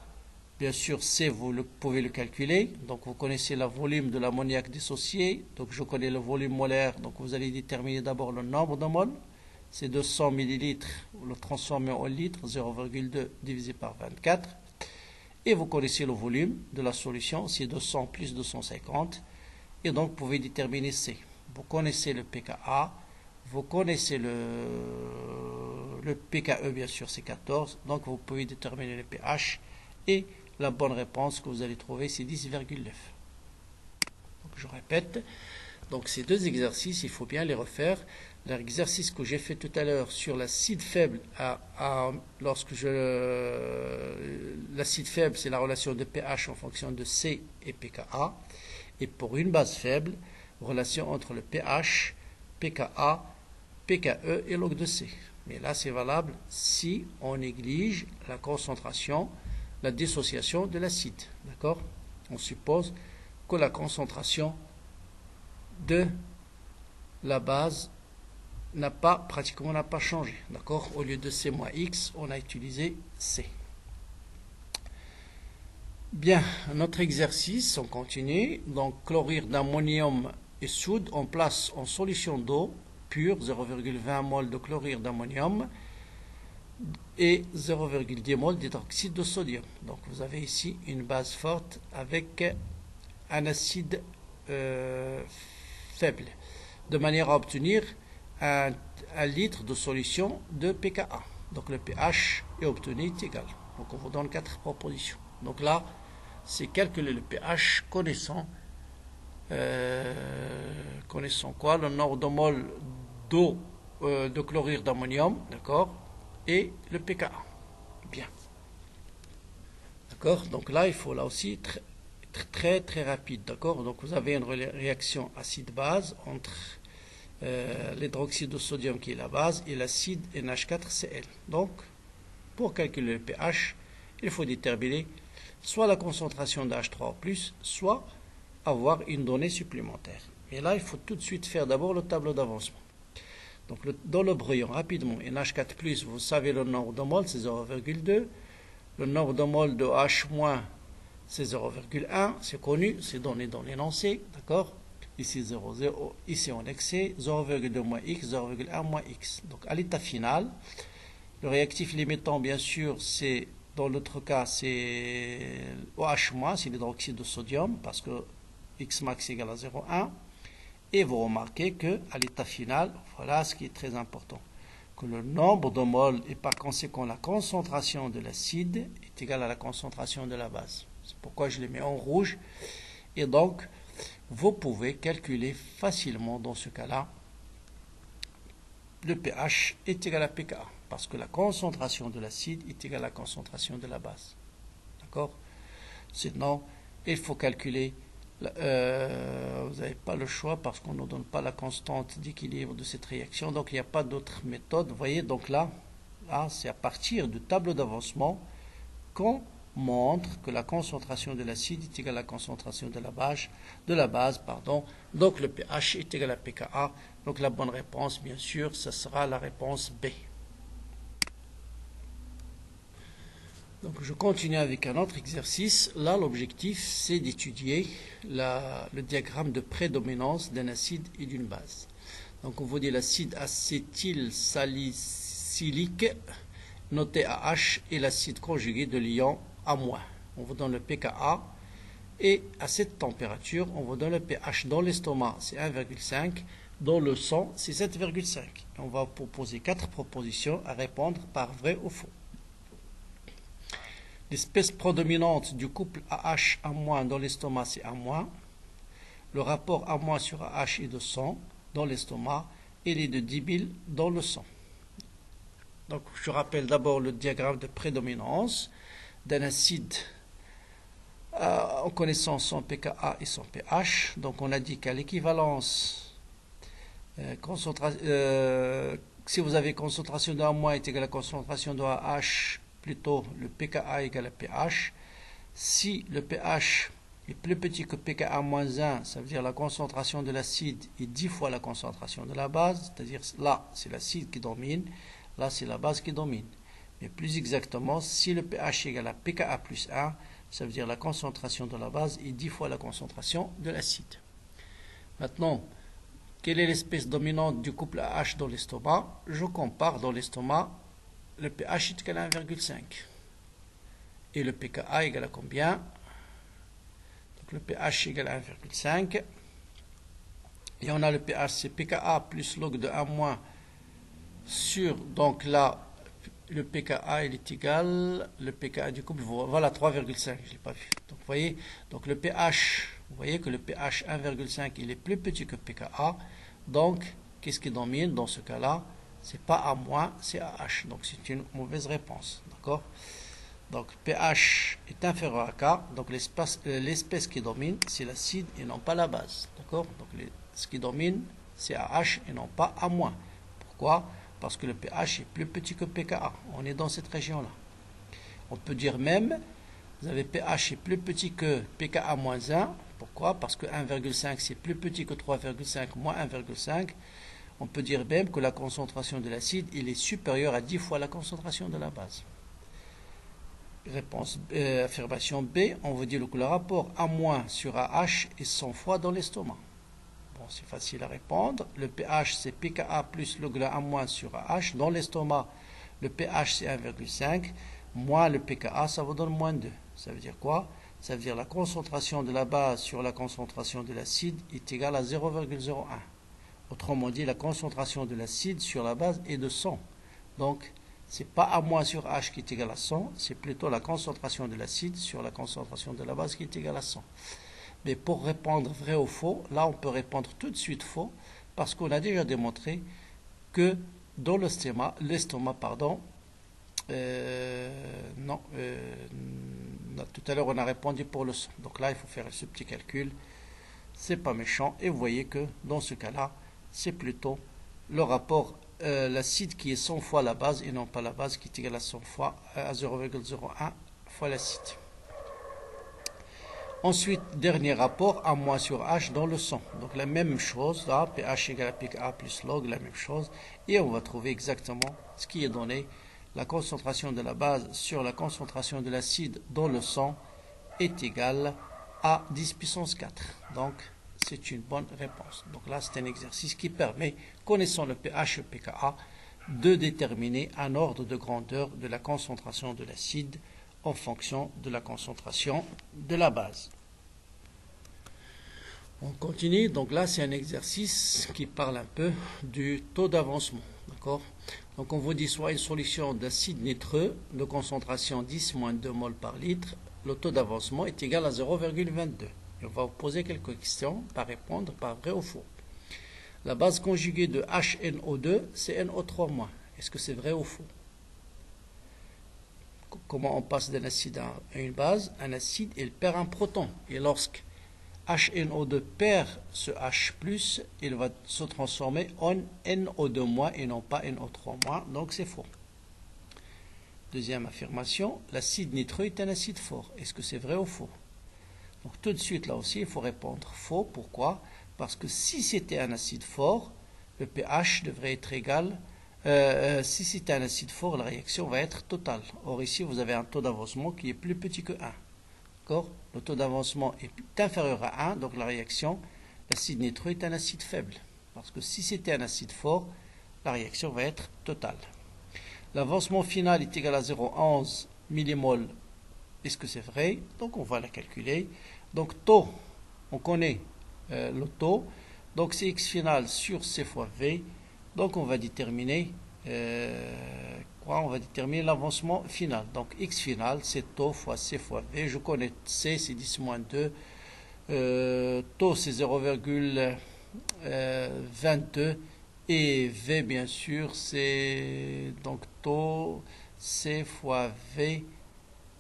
bien sûr, C, vous pouvez le calculer. Donc vous connaissez le volume de l'ammoniac dissocié. Donc je connais le volume molaire. Donc vous allez déterminer d'abord le nombre de moles. C'est 200 millilitres. Vous le transformez en litres, 0,2 divisé par 24. Et vous connaissez le volume de la solution. C'est 200 plus 250. Et donc vous pouvez déterminer C. Vous connaissez le pKa. Vous connaissez le pKe, bien sûr, c'est 14. Donc, vous pouvez déterminer le pH. Et la bonne réponse que vous allez trouver, c'est 10,9. Donc, je répète. Donc, ces deux exercices, il faut bien les refaire. L'exercice que j'ai fait tout à l'heure sur l'acide faible, l'acide faible, c'est la relation de pH en fonction de C et pKa. Et pour une base faible, relation entre le pH, pKa, pKe et log de C. Mais là, c'est valable si on néglige la concentration, la dissociation de l'acide. D'accord? On suppose que la concentration de la base pratiquement n'a pas changé. D'accord? Au lieu de C moins X, on a utilisé C. Bien, notre exercice, on continue. Donc, chlorure d'ammonium et soude, on place en solution d'eau pure 0,20 mol de chlorure d'ammonium et 0,10 mol d'hydroxyde de sodium. Donc, vous avez ici une base forte avec un acide faible, de manière à obtenir un litre de solution de pKa. Donc, le pH est obtenu est égal. Donc, on vous donne 4 propositions. Donc là, c'est calculer le pH connaissant quoi? Le nombre de moles d'eau de chlorure d'ammonium, d'accord, et le pKa. Bien. D'accord? Donc là, il faut là aussi très rapide, d'accord? Donc vous avez une réaction acide-base entre l'hydroxyde de sodium qui est la base et l'acide NH4Cl. Donc, pour calculer le pH, il faut déterminer soit la concentration de H3+, soit avoir une donnée supplémentaire. Et là, il faut tout de suite faire d'abord le tableau d'avancement. Donc, dans le brouillon, rapidement, NH4+, vous savez le nombre de moles, c'est 0,2. Le nombre de moles de H-, c'est 0,1. C'est connu, c'est donné dans l'énoncé, d'accord? Ici 0,0, ici en excès, 0,2 moins X, 0,1 moins X. Donc, à l'état final, le réactif limitant, bien sûr, c'est, dans l'autre cas, c'est OH-, c'est l'hydroxyde de sodium, parce que X max égale à 0,1. Et vous remarquez qu'à l'état final, voilà ce qui est très important. que le nombre de moles et par conséquent la concentration de l'acide est égale à la concentration de la base. C'est pourquoi je les mets en rouge. Et donc, vous pouvez calculer facilement dans ce cas-là le pH est égal à pKa, parce que la concentration de l'acide est égale à la concentration de la base. D'accord? Sinon, il faut calculer, vous n'avez pas le choix parce qu'on ne donne pas la constante d'équilibre de cette réaction, donc il n'y a pas d'autre méthode. Vous voyez, donc là c'est à partir du tableau d'avancement qu'on montre que la concentration de l'acide est égale à la concentration de la base, donc le pH est égal à pKa. Donc la bonne réponse, bien sûr, ce sera la réponse B. Donc je continue avec un autre exercice. Là, l'objectif, c'est d'étudier le diagramme de prédominance d'un acide et d'une base. Donc on vous dit l'acide acétylsalicylique, noté AH, et l'acide conjugué de l'ion A-. On vous donne le pKa. Et à cette température, on vous donne le pH dans l'estomac, c'est 1,5. Dans le sang, c'est 7,5. On va proposer 4 propositions à répondre par vrai ou faux. L'espèce prédominante du couple AH- dans l'estomac, c'est A-. Le rapport A- sur AH est de 100 dans l'estomac et il est de 10 000 dans le sang. Donc, je rappelle d'abord le diagramme de prédominance d'un acide en connaissant son pKa et son pH. Donc, on a dit qu'à l'équivalence si vous avez concentration de A- est égale à concentration de AH, plutôt le pKa égale à pH. Si le pH est plus petit que pKa-1, ça veut dire la concentration de l'acide est 10 fois la concentration de la base, c'est-à-dire là c'est l'acide qui domine, là c'est la base qui domine. Mais plus exactement, si le pH est égal à pKa plus 1, ça veut dire la concentration de la base est 10 fois la concentration de l'acide. Maintenant, quelle est l'espèce dominante du couple AH dans l'estomac? Je compare dans l'estomac, le pH est égal à 1,5. Et le pKa égale à combien? Donc le pH égale à 1,5. Et on a le pH, c'est pKa plus log de 1- sur, donc là, le pKa il est égal, le pKa du couple, voilà 3,5, je ne l'ai pas vu. Donc vous voyez, donc le pH, vous voyez que le pH 1,5 il est plus petit que pKa. Donc, qu'est-ce qui domine dans ce cas-là? C'est pas A-, c'est AH. Donc c'est une mauvaise réponse. D'accord? Donc pH est inférieur à K. Donc l'espèce qui domine, c'est l'acide et non pas la base. D'accord? Donc ce qui domine, c'est AH et non pas A-. Pourquoi? Parce que le pH est plus petit que pKa. On est dans cette région-là. On peut dire même, vous avez pH est plus petit que pKa-1. Pourquoi? Parce que 1,5 c'est plus petit que 3,5 moins 1,5. On peut dire même que la concentration de l'acide il est supérieure à 10 fois la concentration de la base. Réponse affirmation B, on vous dit que le rapport A- sur AH est 100 fois dans l'estomac. Bon, c'est facile à répondre. Le pH c'est pKa plus le A- sur AH. Dans l'estomac, le pH c'est 1,5. Moins le pKa, ça vous donne moins 2. Ça veut dire quoi? Ça veut dire la concentration de la base sur la concentration de l'acide est égale à 0,01. Autrement dit, la concentration de l'acide sur la base est de 100. Donc, ce n'est pas A- sur H qui est égal à 100, c'est plutôt la concentration de l'acide sur la concentration de la base qui est égale à 100. Mais pour répondre vrai ou faux, là on peut répondre tout de suite faux, parce qu'on a déjà démontré que dans l'estomac, tout à l'heure on a répondu pour le sang. Donc là il faut faire ce petit calcul. C'est pas méchant. Et vous voyez que dans ce cas-là, c'est plutôt le rapport l'acide qui est 100 fois la base et non pas la base qui est égale à 100 fois à 0,01 fois l'acide. Ensuite, dernier rapport, A- sur H dans le sang. Donc la même chose, là, pH égale à pKa plus log, la même chose. Et on va trouver exactement ce qui est donné. La concentration de la base sur la concentration de l'acide dans le sang est égale à 10 puissance 4. Donc, c'est une bonne réponse. Donc là, c'est un exercice qui permet, connaissant le pH et le pKa, de déterminer un ordre de grandeur de la concentration de l'acide en fonction de la concentration de la base. On continue. Donc là, c'est un exercice qui parle un peu du taux d'avancement. D'accord? Donc on vous dit soit une solution d'acide nitreux de concentration 10-2 mol par litre, le taux d'avancement est égal à 0,22. Et on va vous poser quelques questions par répondre par vrai ou faux. La base conjuguée de HNO2, c'est NO3-. Est-ce que c'est vrai ou faux? Comment on passe d'un acide à une base? Un acide, il perd un proton. Et lorsque HNO2 perd ce H+, il va se transformer en NO2- et non pas NO3-. Donc c'est faux. Deuxième affirmation, l'acide nitreux est un acide fort. Est-ce que c'est vrai ou faux? Donc tout de suite là aussi, il faut répondre faux. Pourquoi? Parce que si c'était un acide fort, le pH devrait être égal. Si c'était un acide fort, la réaction va être totale. Or ici, vous avez un taux d'avancement qui est plus petit que 1. D'accord? Le taux d'avancement est inférieur à 1, donc la réaction, l'acide nitreux est un acide faible. Parce que si c'était un acide fort, la réaction va être totale. L'avancement final est égal à 0,11 millimol. Est-ce que c'est vrai? Donc on va la calculer. Donc taux, on connaît le taux. Donc c'est X final sur C fois V. Donc on va déterminer on va déterminer l'avancement final. Donc X final, c'est taux fois C fois V. Je connais C, c'est 10-2. Taux, c'est 0,22. Et V, bien sûr, c'est donc taux C fois V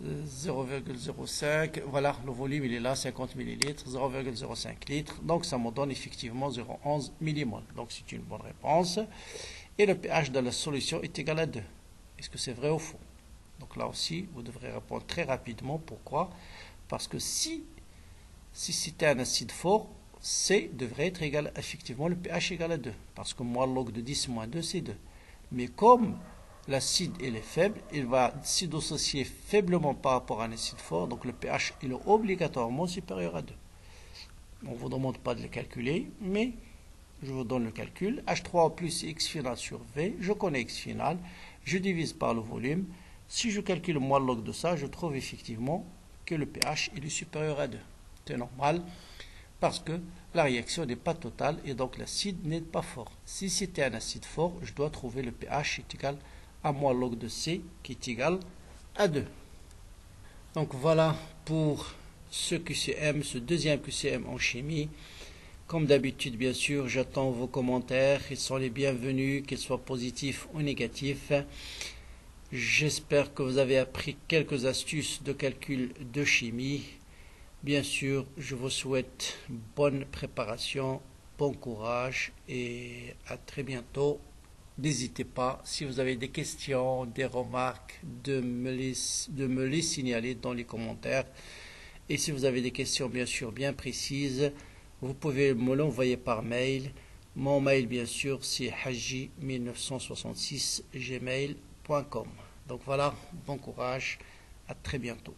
0,05. Voilà, le volume, il est là, 50 millilitres, 0,05 litres. Donc, ça me donne effectivement 0,11 millimol. Donc, c'est une bonne réponse. Et le pH de la solution est égal à 2. Est-ce que c'est vrai ou faux? Donc, là aussi, vous devrez répondre très rapidement. Pourquoi? Parce que si c'était un acide fort, C devrait être égal, effectivement, le pH égal à 2. Parce que moins log de 10-2, c'est 2. Mais comme l'acide est faible, il va s'y dissocier faiblement par rapport à un acide fort, donc le pH est obligatoirement supérieur à 2. On ne vous demande pas de le calculer, mais je vous donne le calcul. H3O plus X final sur V, je connais X final, je divise par le volume. Si je calcule moins log de ça, je trouve effectivement que le pH est supérieur à 2. C'est normal, parce que la réaction n'est pas totale et donc l'acide n'est pas fort. Si c'était un acide fort, je dois trouver le pH est égal à moins log de C qui est égal à 2. Donc voilà pour ce QCM, ce deuxième QCM en chimie. Comme d'habitude, bien sûr, j'attends vos commentaires. Ils sont les bienvenus, qu'ils soient positifs ou négatifs. J'espère que vous avez appris quelques astuces de calcul de chimie. Bien sûr, je vous souhaite bonne préparation, bon courage et à très bientôt. N'hésitez pas, si vous avez des questions, des remarques, de me les signaler dans les commentaires. Et si vous avez des questions, bien sûr, bien précises, vous pouvez me l'envoyer par mail. Mon mail, bien sûr, c'est haji1966gmail.com. Donc voilà, bon courage, à très bientôt.